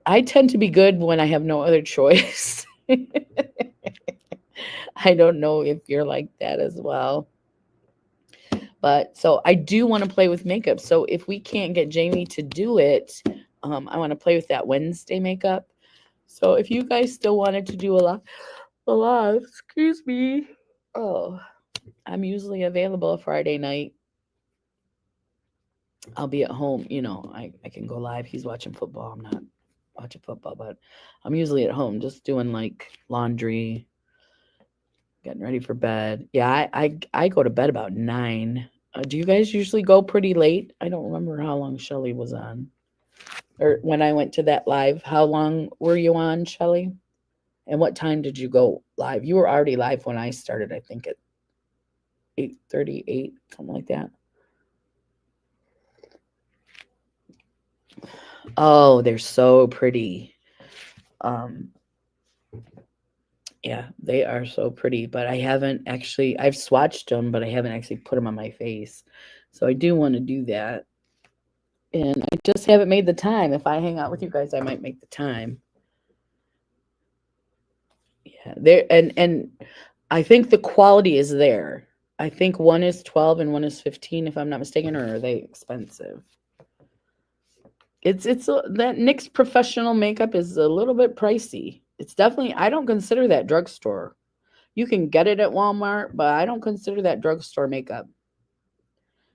I tend to be good when I have no other choice. I don't know if you're like that as well. But so I do want to play with makeup. So if we can't get Jamie to do it, I want to play with that Wednesday makeup. So if you guys still wanted to do a live, excuse me. Oh, I'm usually available Friday night. I'll be at home. You know, I can go live. He's watching football. I'm not watching football, but I'm usually at home just doing like laundry, getting ready for bed. Yeah, I go to bed about 9. Do you guys usually go pretty late? I don't remember how long Shelly was on. Or when I went to that live, how long were you on, Shelly? And what time did you go live? You were already live when I started, I think at 8:38, something like that. Oh, they're so pretty. Um, yeah, they are so pretty, but I haven't actually, I've swatched them, but I haven't actually put them on my face. So I do want to do that. And I just haven't made the time. If I hang out with you guys, I might make the time. Yeah, there and I think the quality is there. I think one is 12 and one is 15 if I'm not mistaken, or are they expensive? That NYX professional makeup is a little bit pricey. It's definitely, I don't consider that drugstore. You can get it at Walmart, but I don't consider that drugstore makeup.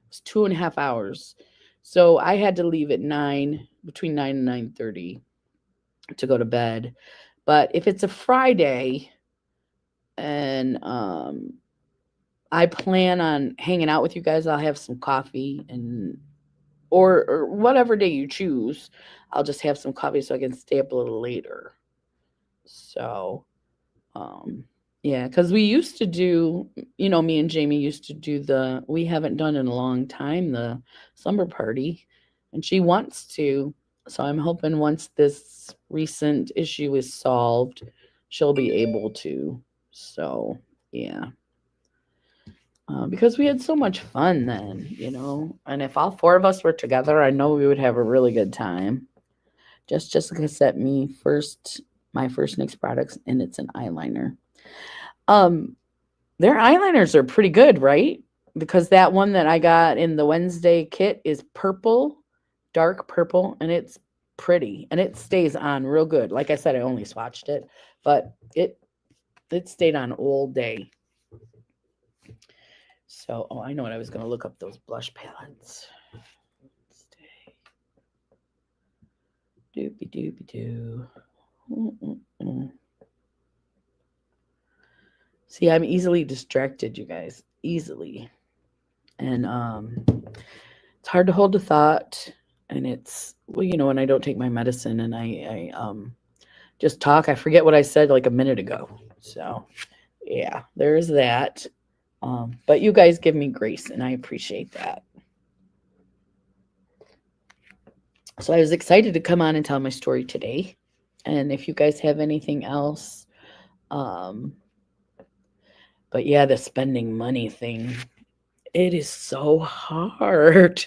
It's 2.5 hours. So I had to leave at between 9 and 9:30 to go to bed. But if it's a Friday and I plan on hanging out with you guys, I'll have some coffee and or whatever day you choose, I'll just have some coffee so I can stay up a little later. So, yeah, because we used to do, me and Jamie used to do we haven't done in a long time, the slumber party, and she wants to. So I'm hoping once this recent issue is solved, she'll be able to. So, yeah. Because we had so much fun then, and if all four of us were together, I know we would have a really good time. Jessica sent me my first NYX products, and it's an eyeliner. Their eyeliners are pretty good, right? Because that one that I got in the Wednesday kit is purple, dark purple, and it's pretty, and it stays on real good. Like I said, I only swatched it, but it stayed on all day. So, I know what I was going to look up those blush palettes. Doopy doopy doo. See, I'm easily distracted, you guys. Easily. And it's hard to hold a thought. And it's, when I don't take my medicine and I just talk, I forget what I said like a minute ago. So, yeah, there's that. But you guys give me grace, and I appreciate that. So I was excited to come on and tell my story today. And if you guys have anything else, but yeah, the spending money thing, it is so hard.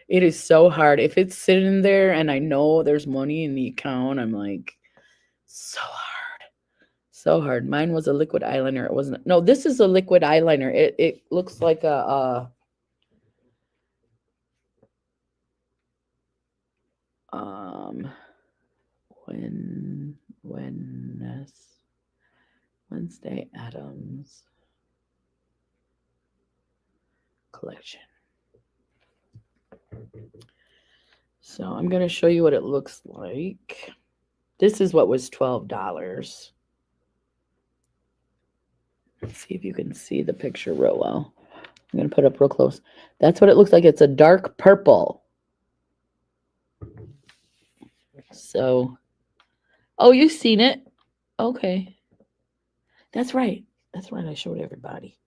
It is so hard. If it's sitting there and I know there's money in the account, I'm like, so hard. So hard. Mine was a liquid eyeliner. It wasn't. No, this is a liquid eyeliner. It looks like a Wednesday Addams collection. So I'm going to show you what it looks like. This is what was $12. Let's see if you can see the picture real well. I'm going to put it up real close. That's what it looks like. It's a dark purple. So, you've seen it. Okay. That's right. I showed everybody.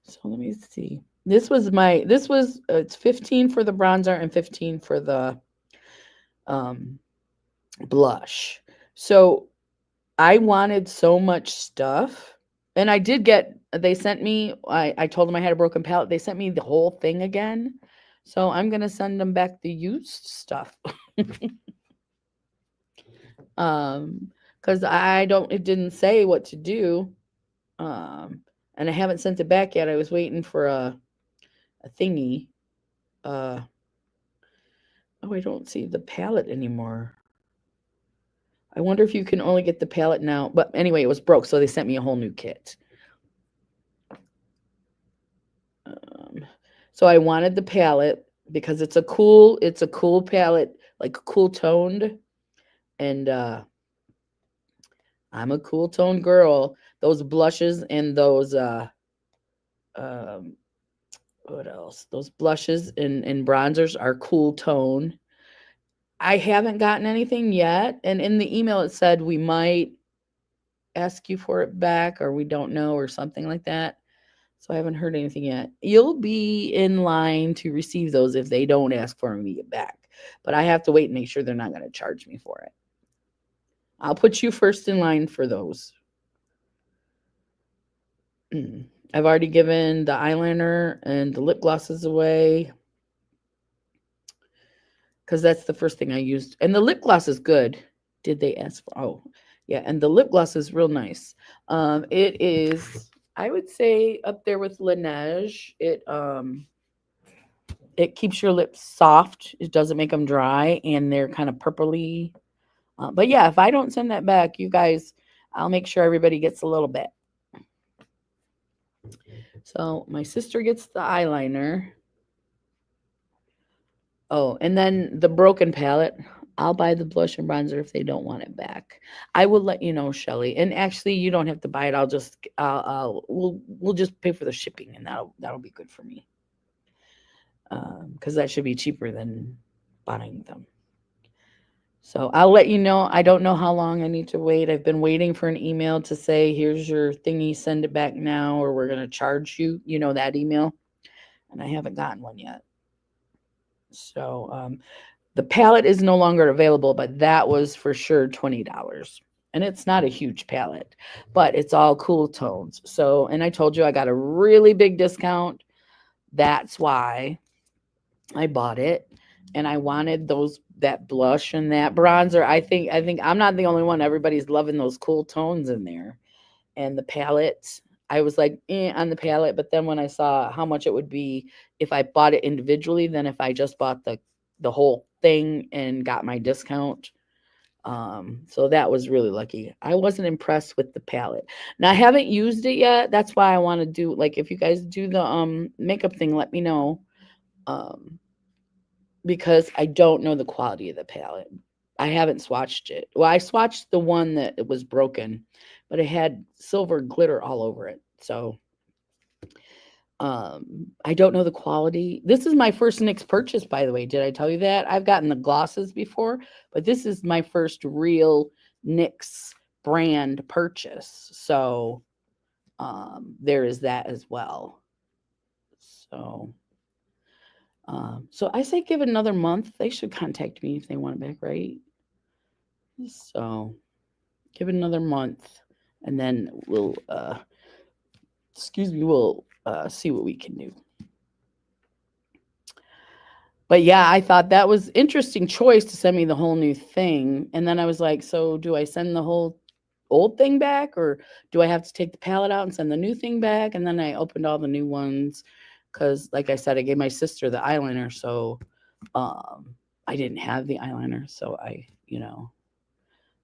So let me see. It's 15 for the bronzer and 15 for the blush. So I wanted so much stuff, and I did they sent me, I told them I had a broken palette. They sent me the whole thing again. So I'm going to send them back the used stuff. Because it didn't say what to do. And I haven't sent it back yet. I was waiting for a thingy. I don't see the palette anymore. I wonder if you can only get the palette now. But anyway, it was broke, so they sent me a whole new kit. So I wanted the palette because it's a cool palette, like cool toned. And I'm a cool toned girl. Those blushes and those what else? Those blushes and bronzers are cool tone. I haven't gotten anything yet. And in the email, it said we might ask you for it back, or we don't know, or something like that. So I haven't heard anything yet. You'll be in line to receive those if they don't ask for me to get back. but I have to wait and make sure they're not going to charge me for it. I'll put you first in line for those. I've already given the eyeliner and the lip glosses away because that's the first thing I used. And the lip gloss is good. Did they ask for? Oh, yeah. And the lip gloss is real nice. It is, I would say, up there with Laneige. It keeps your lips soft. It doesn't make them dry, and they're kind of purpley. But yeah, if I don't send that back, you guys, I'll make sure everybody gets a little bit. So my sister gets the eyeliner. Oh, and then the broken palette. I'll buy the blush and bronzer if they don't want it back. I will let you know, Shelly. And actually, you don't have to buy it. We'll just pay for the shipping, and that'll be good for me. Because that should be cheaper than buying them. So I'll let you know. I don't know how long I need to wait. I've been waiting for an email to say, here's your thingy, send it back now, or we're going to charge you. You know, that email. And I haven't gotten one yet. So the palette is no longer available, but that was for sure $20. And it's not a huge palette, but it's all cool tones. So, and I told you I got a really big discount. That's why I bought it. And I wanted that blush and that bronzer. I think I'm not the only one. Everybody's loving those cool tones in there. And the palette, I was like, on the palette. But then when I saw how much it would be if I bought it individually, than if I just bought the whole thing and got my discount. So that was really lucky. I wasn't impressed with the palette. Now I haven't used it yet. That's why I want to do, like, if you guys do the makeup thing, let me know. Because I don't know the quality of the palette. I haven't swatched it. Well, I swatched the one that was broken, but it had silver glitter all over it. So I don't know the quality. This is my first NYX purchase, by the way. Did I tell you that? I've gotten the glosses before, but this is my first real NYX brand purchase. So there is that as well. So I say give it another month. They should contact me if they want it back, right? So give it another month, and then we'll see what we can do. But yeah, I thought that was interesting choice to send me the whole new thing. And then I was like, so do I send the whole old thing back, or do I have to take the palette out and send the new thing back? And then I opened all the new ones. Because, like I said, I gave my sister the eyeliner, so I didn't have the eyeliner. So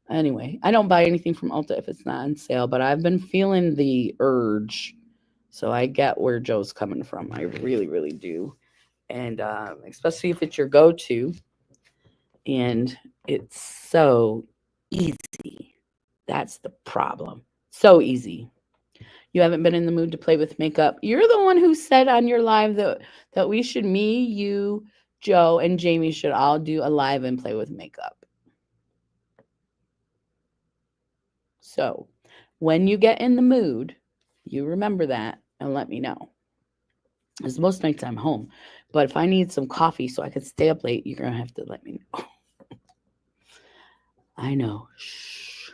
anyway, I don't buy anything from Ulta if it's not on sale, but I've been feeling the urge. So I get where Joe's coming from. I really, really do. And especially if it's your go-to. And it's so easy. That's the problem. So easy. You haven't been in the mood to play with makeup. You're the one who said on your live that we should, me, you, Joe, and Jamie should all do a live and play with makeup. So when you get in the mood, you remember that and let me know. Because most nights I'm home. But if I need some coffee so I can stay up late, you're going to have to let me know. I know. Shh.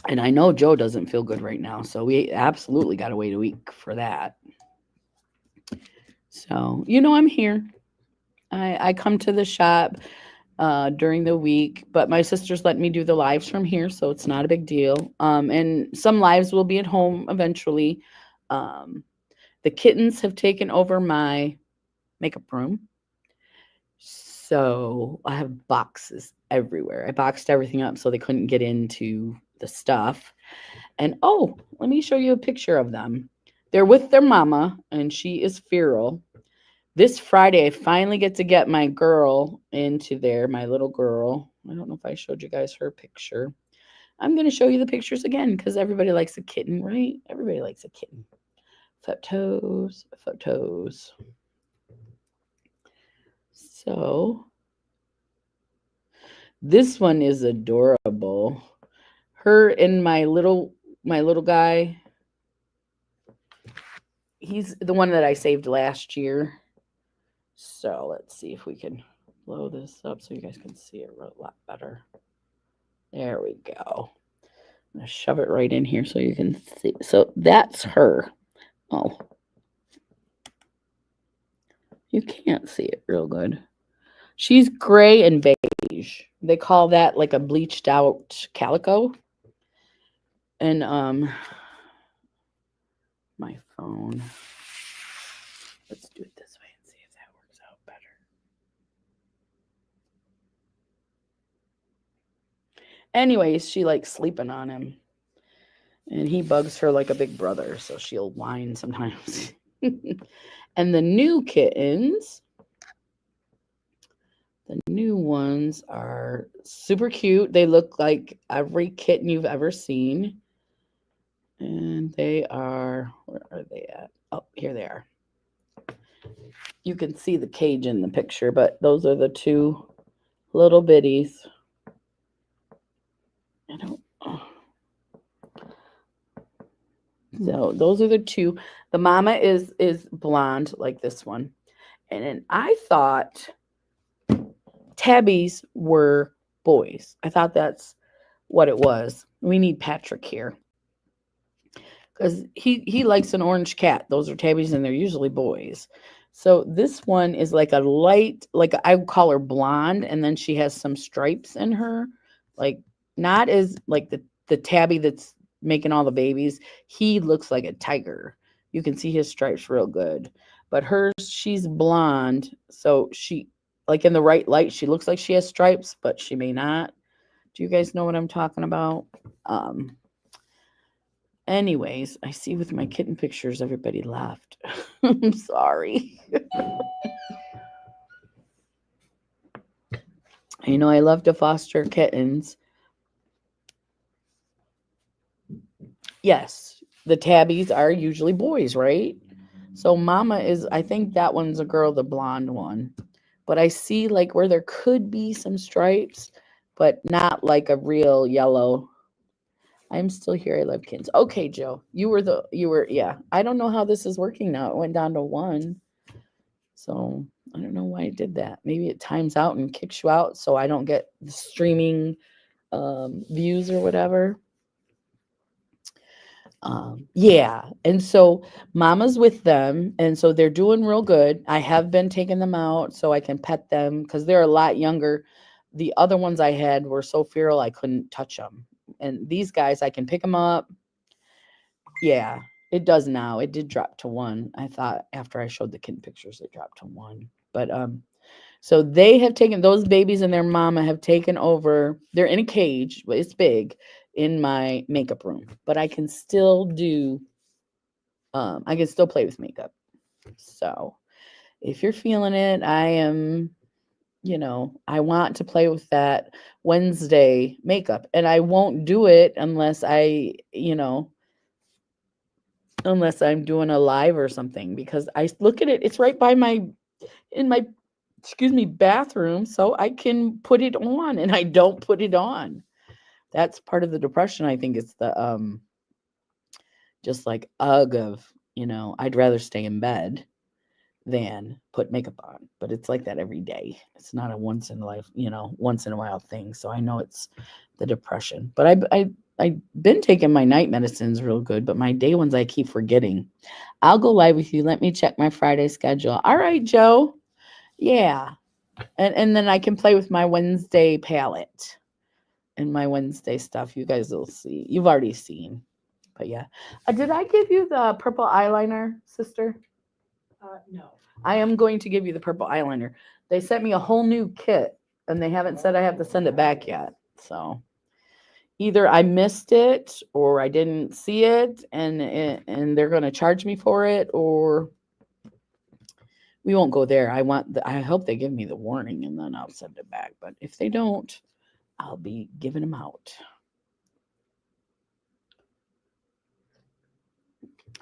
And I know Joe doesn't feel good right now, so we absolutely got to wait a week for that. So, I'm here. I come to the shop during the week, but my sister's letting me do the lives from here, so it's not a big deal. And some lives will be at home eventually. The kittens have taken over my makeup room. So I have boxes everywhere. I boxed everything up so they couldn't get into the stuff. And let me show you a picture of them. They're with their mama, and she is feral. This Friday, I finally get to get my girl into there, my little girl. I don't know if I showed you guys her picture. I'm going to show you the pictures again because everybody likes a kitten, right? Everybody likes a kitten. Photos. So this one is adorable. Her and my little guy. he's the one that I saved last year. So let's see if we can blow this up so you guys can see it a lot better. There we go. I'm going to shove it right in here so you can see. So that's her. Oh. You can't see it real good. She's gray and beige. They call that like a bleached out calico. And my phone. Let's do it this way and see if that works out better. Anyways, she likes sleeping on him. And he bugs her like a big brother, so she'll whine sometimes. And the new kittens, the new ones are super cute. They look like every kitten you've ever seen. And they are, where are they at? Oh, here they are. You can see the cage in the picture, but those are the two little bitties. I don't. So those are the two. The mama is blonde like this one, and then I thought tabbies were boys. I thought that's what it was. We need Patrick here because he likes an orange cat. Those are tabbies, and they're usually boys. So this one is like a light, like I would call her blonde, and then she has some stripes in her, like not as like the tabby that's making all the babies. He looks like a tiger. You can see his stripes real good. But hers, she's blonde, so she, like in the right light, she looks like she has stripes, but she may not. Do you guys know what I'm talking about? Anyways, I see with my kitten pictures, everybody laughed. I'm sorry. You know, I love to foster kittens. Yes, the tabbies are usually boys, right? So mama is, I think that one's a girl, the blonde one. But I see like where there could be some stripes, but not like a real yellow. I'm still here. I love kittens. Okay, Joe, you were, yeah. I don't know how this is working now. It went down to 1. So I don't know why it did that. Maybe it times out and kicks you out so I don't get the streaming views or whatever. Yeah. And so mama's with them. And so they're doing real good. I have been taking them out so I can pet them because they're a lot younger. The other ones I had were so feral I couldn't touch them. And these guys, I can pick them up. Yeah, it does now. It did drop to 1. I thought after I showed the kitten pictures, it dropped to 1. But so they have taken, those babies and their mama have taken over. They're in a cage, but it's big, in my makeup room. But I can still do, I can still play with makeup. So if you're feeling it, I am, you know, I want to play with that Wednesday makeup. And I won't do it unless I, you know, unless I'm doing a live or something, because I look at it, it's right by in my, excuse me, bathroom, so I can put it on, and I don't put it on. That's part of the depression. I think it's the just like of, you know, I'd rather stay in bed than put makeup on. But it's like that every day. It's not a once in a life, you know, once in a while thing. So I know it's the depression. But I've been taking my night medicines real good, but my day ones I keep forgetting. I'll go live with you. Let me check my Friday schedule. All right, Joe. Yeah. And then I can play with my Wednesday palette and my Wednesday stuff. You guys will see. You've already seen. But yeah. Did I give you the purple eyeliner, sister? No. I am going to give you the purple eyeliner. They sent me a whole new kit, and they haven't said I have to send it back yet. So either I missed it or I didn't see it, and they're going to charge me for it, or we won't go there. I hope they give me the warning, and then I'll send it back. But if they don't, I'll be giving them out.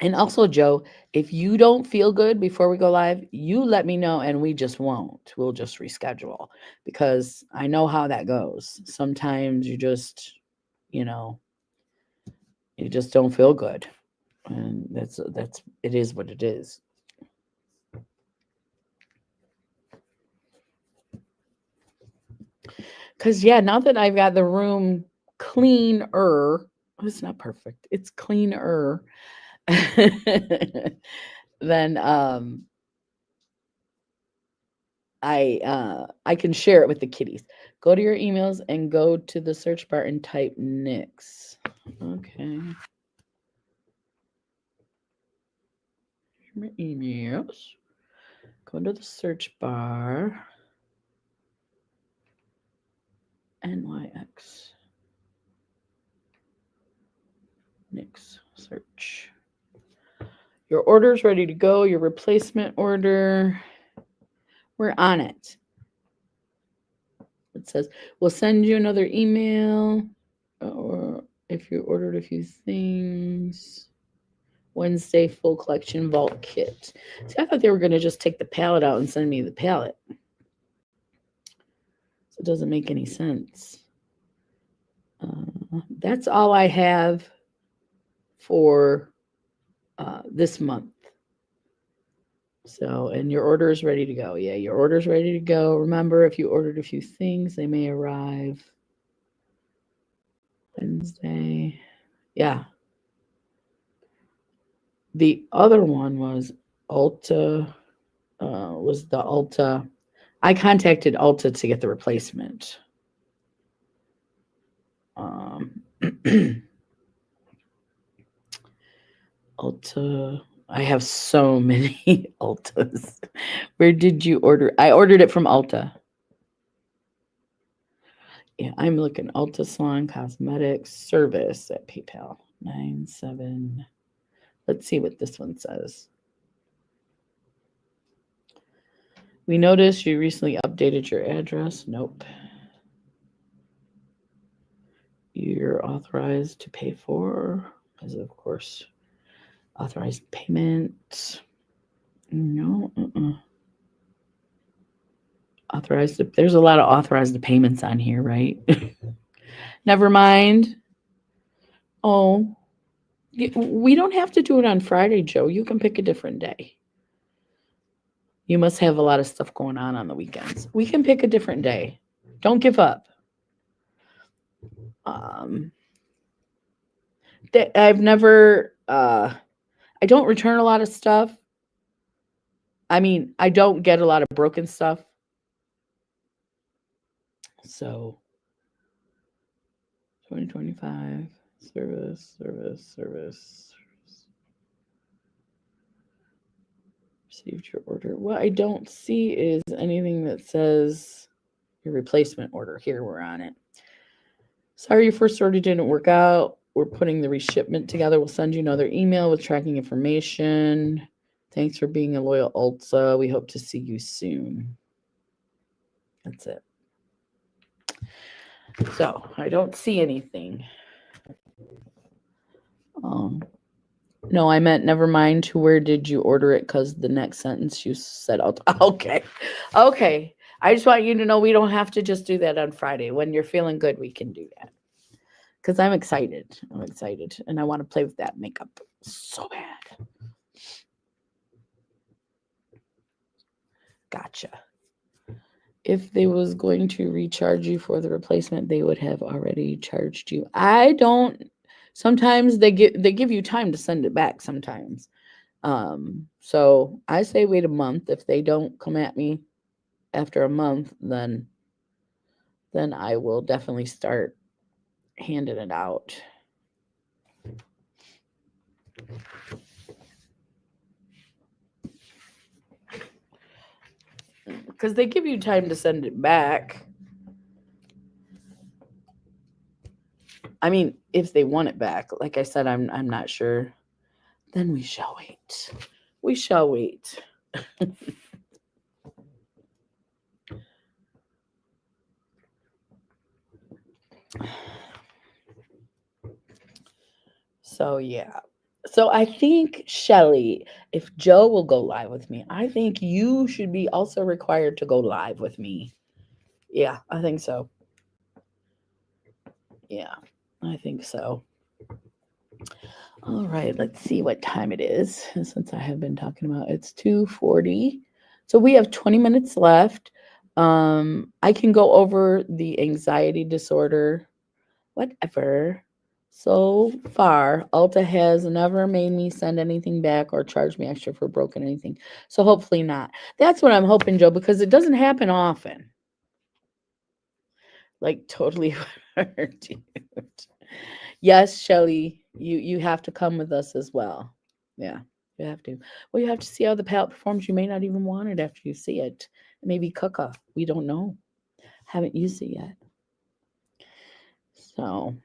And also, Joe, if you don't feel good before we go live, you let me know and we just won't. We'll just reschedule, because I know how that goes. Sometimes you just, you know, you just don't feel good. And that's it is what it is. Because yeah, now that I've got the room cleaner, it's not perfect, it's cleaner, then I can share it with the kitties. Go to your emails and go to the search bar and type Nix. Okay. My emails. Go to the search bar. NYX. Nix search. Your order's ready to go. Your replacement order. We're on it. It says, we'll send you another email. Or if you ordered a few things. Wednesday full collection vault kit. See, I thought they were going to just take the pallet out and send me the pallet. So it doesn't make any sense. That's all I have for this month. So, and your order is ready to go. Yeah, your order is ready to go. Remember, if you ordered a few things, they may arrive Wednesday. Yeah. The other one was Ulta. Was the Ulta. I contacted Ulta to get the replacement. Ulta. I have so many Ultas. Where did you order? I ordered it from Ulta. Yeah, I'm looking Ulta Salon Cosmetics service at PayPal. 97. Let's see what this one says. We noticed you recently updated your address. Nope. You're authorized to pay for, as of course, authorized payment. No. Authorized. There's a lot of authorized payments on here, right? Never mind. Oh, we don't have to do it on Friday, Joe. You can pick a different day. You must have a lot of stuff going on the weekends. We can pick a different day. Don't give up. I've never, I don't return a lot of stuff. I mean, I don't get a lot of broken stuff. So, 2025, service. Received your order. What I don't see is anything that says your replacement order. Here, we're on it. Sorry, your first order didn't work out. We're putting the reshipment together. We'll send you another email with tracking information. Thanks for being a loyal Ulta. We hope to see you soon. That's it. So I don't see anything. No, I meant never mind. Where did you order it? Because the next sentence you said out. Okay. I just want you to know we don't have to just do that on Friday. When you're feeling good, we can do that. Because I'm excited. And I want to play with that makeup so bad. Gotcha. If they was going to recharge you for the replacement, they would have already charged you. I don't. Sometimes they give you time to send it back sometimes. So I say wait a month. If they don't come at me after a month, then I will definitely start handing it out. Because they give you time to send it back. I mean, if they want it back, like I said, I'm not sure. Then we shall wait. We shall wait. So yeah. So I think, Shelly, if Joe will go live with me, I think you should be also required to go live with me. Yeah, I think so. Yeah, I think so. All right, let's see what time it is. Since I have been talking about it's 2:40. So we have 20 minutes left. I can go over the anxiety disorder, whatever. So far, Ulta has never made me send anything back or charge me extra for broken anything. So hopefully not. That's what I'm hoping, Joe, because it doesn't happen often. Like totally dude. Yes, Shelly, you have to come with us as well. Yeah, you have to. Well, you have to see how the palette performs. You may not even want it after you see it. Maybe Kuka. We don't know. Haven't used it yet. So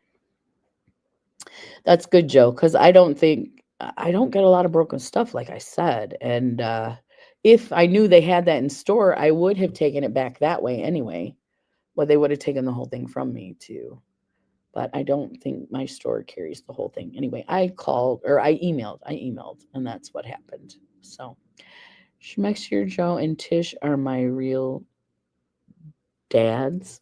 that's good, Joe, because I don't get a lot of broken stuff, like I said. And if I knew they had that in store, I would have taken it back that way anyway. Well, they would have taken the whole thing from me too. But I don't think my store carries the whole thing. Anyway, I called or I emailed, and that's what happened. So Schmexer, Joe, and Tish are my real dads.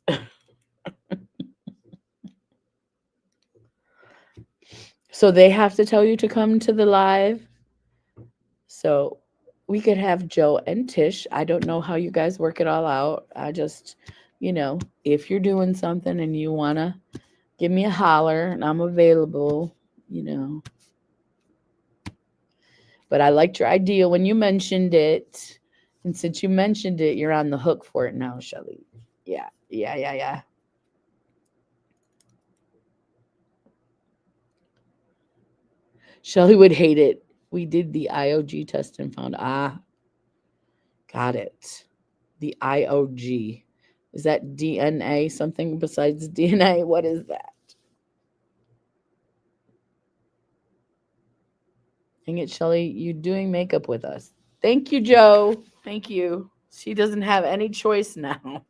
So they have to tell you to come to the live. So we could have Joe and Tish. I don't know how you guys work it all out. I just, if you're doing something and you want to give me a holler and I'm available, you know. But I liked your idea when you mentioned it. And since you mentioned it, you're on the hook for it now, Shelly. Yeah. Shelly would hate it. We did the IOG test and found, got it. The IOG. Is that DNA something besides DNA? What is that? Dang it, Shelly, you doing makeup with us. Thank you, Joe. Thank you. She doesn't have any choice now.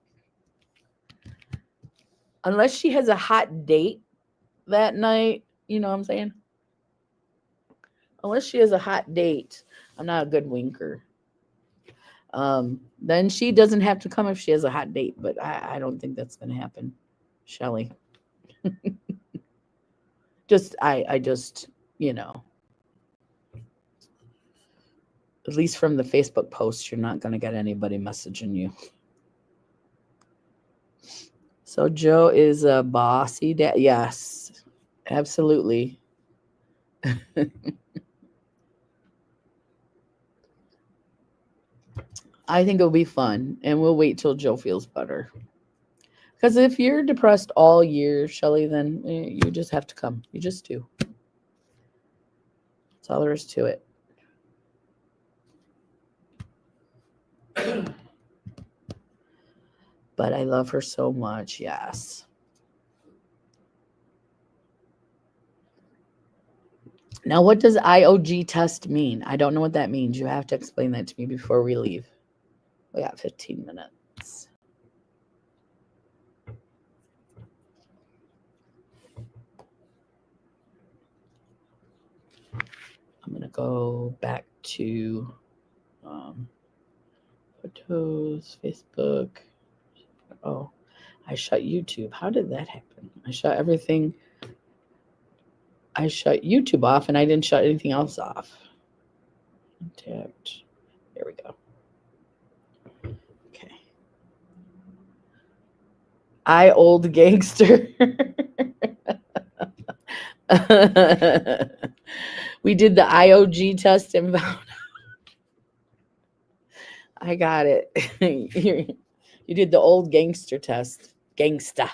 Unless she has a hot date that night, you know what I'm saying? Unless she has a hot date, I'm not a good winker. Then she doesn't have to come if she has a hot date, but I don't think that's going to happen, Shelly. I just, you know, at least from the Facebook post, you're not going to get anybody messaging you. So Joe is a bossy dad. Yes, absolutely. I think it'll be fun, and we'll wait till Joe feels better. Because if you're depressed all year, Shelly, then you just have to come. You just do. That's all there is to it. But I love her so much. Yes. Now, what does IOG test mean? I don't know what that means. You have to explain that to me before we leave. We got 15 minutes. I'm going to go back to photos, Facebook. Oh, I shut YouTube. How did that happen? I shut everything. I shut YouTube off and I didn't shut anything else off. Contact. There we go. Okay. Old gangster. We did the IOG test and found I got it. You did the old gangster test. Gangsta.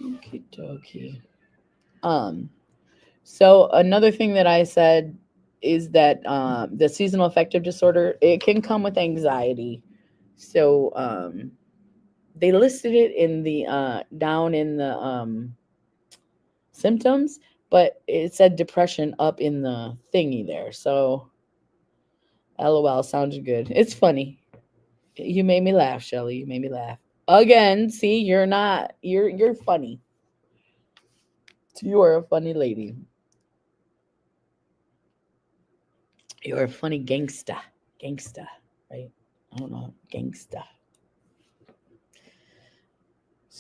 Okie dokie. So another thing that I said is that the seasonal affective disorder, it can come with anxiety. So they listed it in the down in the symptoms, but it said depression up in the thingy there. So LOL sounded good. It's funny. You made me laugh, Shelly. You made me laugh. Again, see, you're funny. You are a funny lady. You're a funny gangsta. Gangsta, right? I don't know. Gangsta.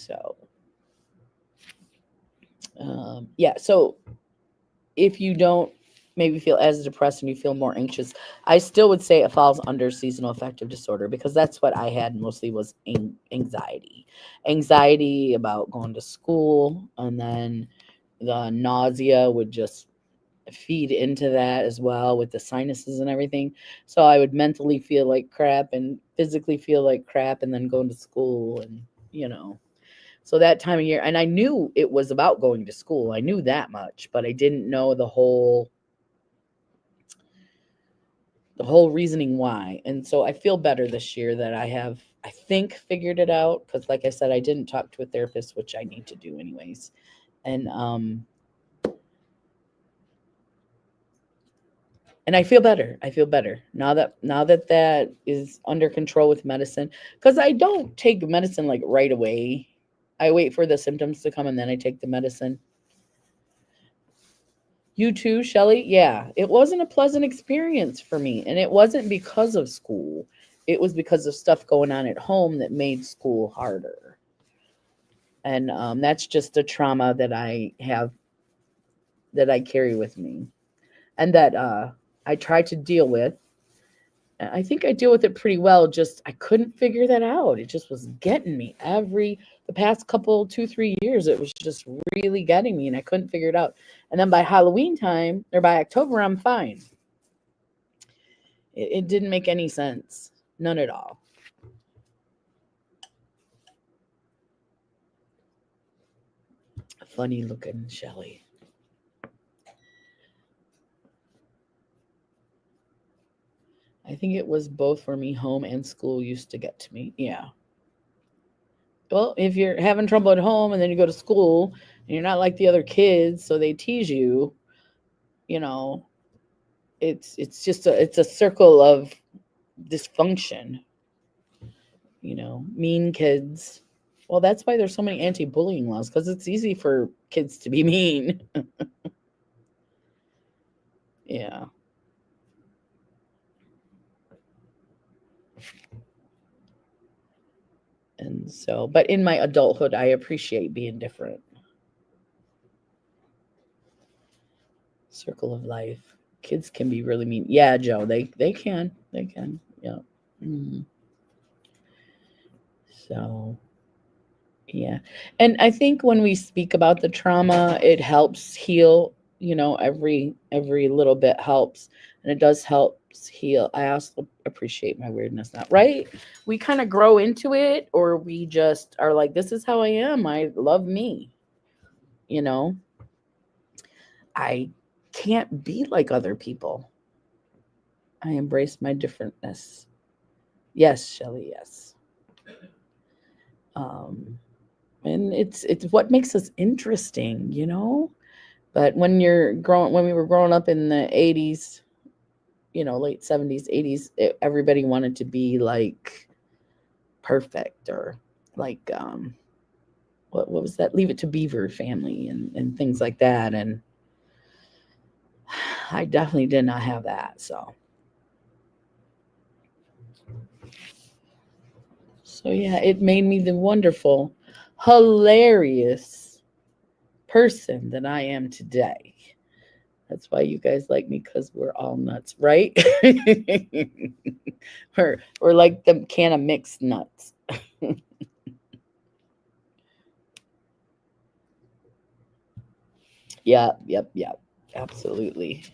So, yeah. So if you don't maybe feel as depressed and you feel more anxious, I still would say it falls under seasonal affective disorder, because that's what I had mostly was anxiety about going to school, and then the nausea would just feed into that as well with the sinuses and everything. So I would mentally feel like crap and physically feel like crap, and then going to school, and so that time of year. And I knew it was about going to school, I knew that much, but I didn't know the whole reasoning why. And so I feel better this year that I have, I think, figured it out, because like I said, I didn't talk to a therapist, which I need to do anyways. And I feel better. I feel better now that that is under control with medicine, because I don't take medicine like right away. I wait for the symptoms to come and then I take the medicine. You too, Shelly? Yeah, it wasn't a pleasant experience for me. And it wasn't because of school. It was because of stuff going on at home that made school harder. And that's just a trauma that I have, that I carry with me, and that I try to deal with. I think I deal with it pretty well. Just I couldn't figure that out. It just was getting me the past couple 2-3 years. It was just really getting me, and I couldn't figure it out. And then by Halloween time, or by October, I'm fine. It didn't make any sense, none at all. Funny looking Shelly. I think it was both for me. Home and school used to get to me. Yeah. Well, if you're having trouble at home and then you go to school and you're not like the other kids, so they tease you, you know, it's just it's a circle of dysfunction. Mean kids. Well, that's why there's so many anti-bullying laws, because it's easy for kids to be mean. Yeah. And so, but in my adulthood, I appreciate being different. Circle of life. Kids can be really mean. Yeah, Joe, they can. They can. Yeah. Mhm. So, yeah. And I think when we speak about the trauma, it helps heal, every little bit helps, and it does help heal. I also appreciate my weirdness now, right? We kind of grow into it, or we just are like, this is how I am. I love me. You know, I can't be like other people. I embrace my differentness. Yes, Shelley, yes. Um, and it's what makes us interesting. But when we were growing up in the 80s, late 70s, 80s, everybody wanted to be like perfect, or like what was that, Leave It to Beaver family, and things like that. And I definitely did not have that. So yeah, it made me the wonderful, hilarious person that I am today. That's why you guys like me, because we're all nuts, right? we're like the can of mixed nuts. Yeah, yep, yep, absolutely.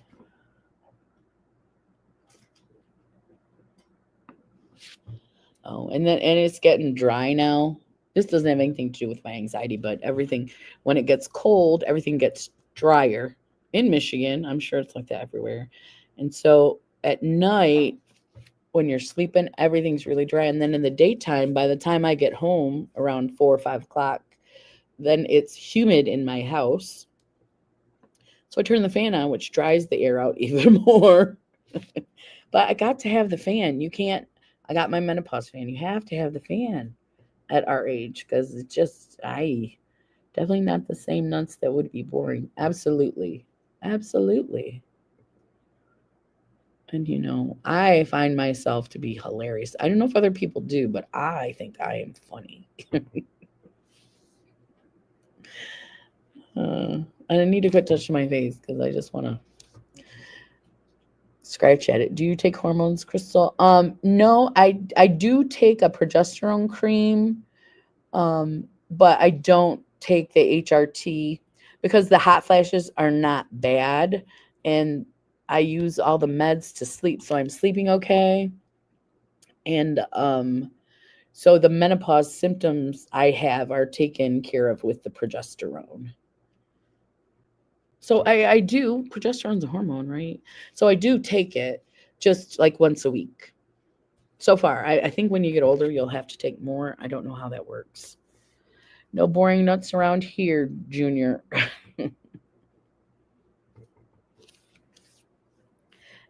Oh, and it's getting dry now. This doesn't have anything to do with my anxiety, but everything, when it gets cold, everything gets drier in Michigan. I'm sure it's like that everywhere. And so at night, when you're sleeping, everything's really dry. And then in the daytime, by the time I get home around 4 or 5 o'clock, then it's humid in my house. So I turn the fan on, which dries the air out even more. But I got to have the fan. You can't, I got my menopause fan. You have to have the fan at our age, because it's just, definitely not the same nuts that would be boring. Absolutely. Absolutely. And I find myself to be hilarious. I don't know if other people do, but I think I am funny. And I need to quit touching my face because I just want to scratch at it. Do you take hormones, Crystal? No, I do take a progesterone cream, but I don't take the HRT because the hot flashes are not bad, and I use all the meds to sleep, so I'm sleeping okay. And so the menopause symptoms I have are taken care of with the progesterone. So I do, progesterone's a hormone, right? So I do take it just like once a week. So far, I think when you get older, you'll have to take more. I don't know how that works. No boring nuts around here, Junior.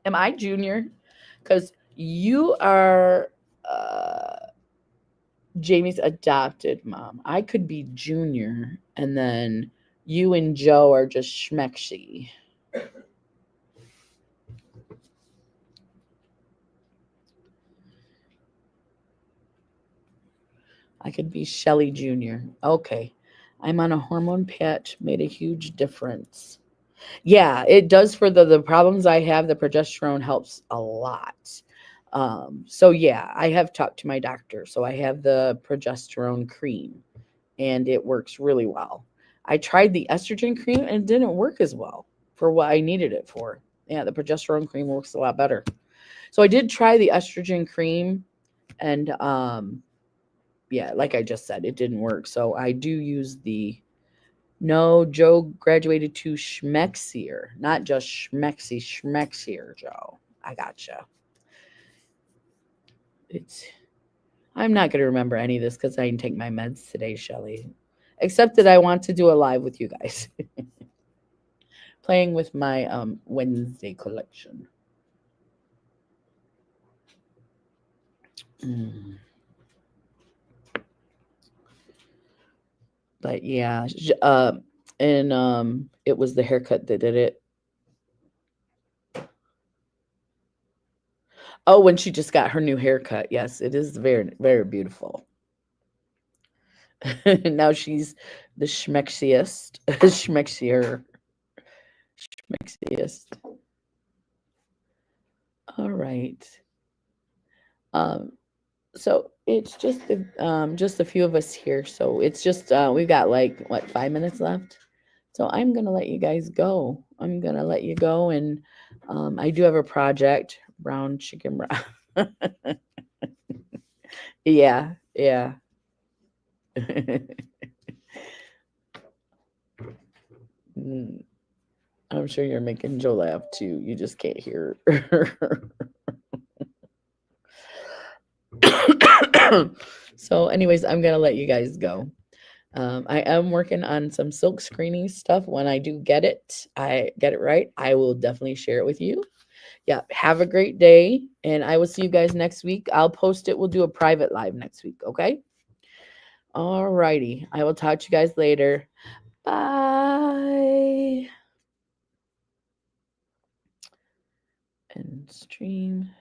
Am I Junior? Because you are Jamie's adopted mom. I could be Junior, and then you and Joe are just Schmexy. I could be Shelly Jr. Okay. I'm on a hormone patch, made a huge difference. Yeah, it does for the problems I have. The progesterone helps a lot. So yeah, I have talked to my doctor. So I have the progesterone cream and it works really well. I tried the estrogen cream and it didn't work as well for what I needed it for. Yeah, the progesterone cream works a lot better. So I did try the estrogen cream and yeah, like I just said, it didn't work. So I do use the no, Joe graduated to Schmexier, not just Schmexy, Schmexier, Joe. I gotcha. I'm not gonna remember any of this because I didn't take my meds today, Shelly. Except that I want to do a live with you guys. Playing with my Wednesday collection. Mm. But yeah, and it was the haircut that did it. Oh, when she just got her new haircut. Yes, it is very, very beautiful. Now she's the schmexiest, schmexier, schmexiest. All right. Um, so it's just a few of us here. So it's just we've got like what 5 minutes left. So I'm gonna let you guys go. I'm gonna let you go, and I do have a project, brown chicken brown. Yeah, yeah. Mm, I'm sure you're making Joe laugh too. You just can't hear. So, anyways, I'm gonna let you guys go. I am working on some silk screening stuff. When I do get it, I get it right, I will definitely share it with you. Yeah, have a great day, and I will see you guys next week. I'll post it. We'll do a private live next week, okay? All righty. I will talk to you guys later. Bye. And stream.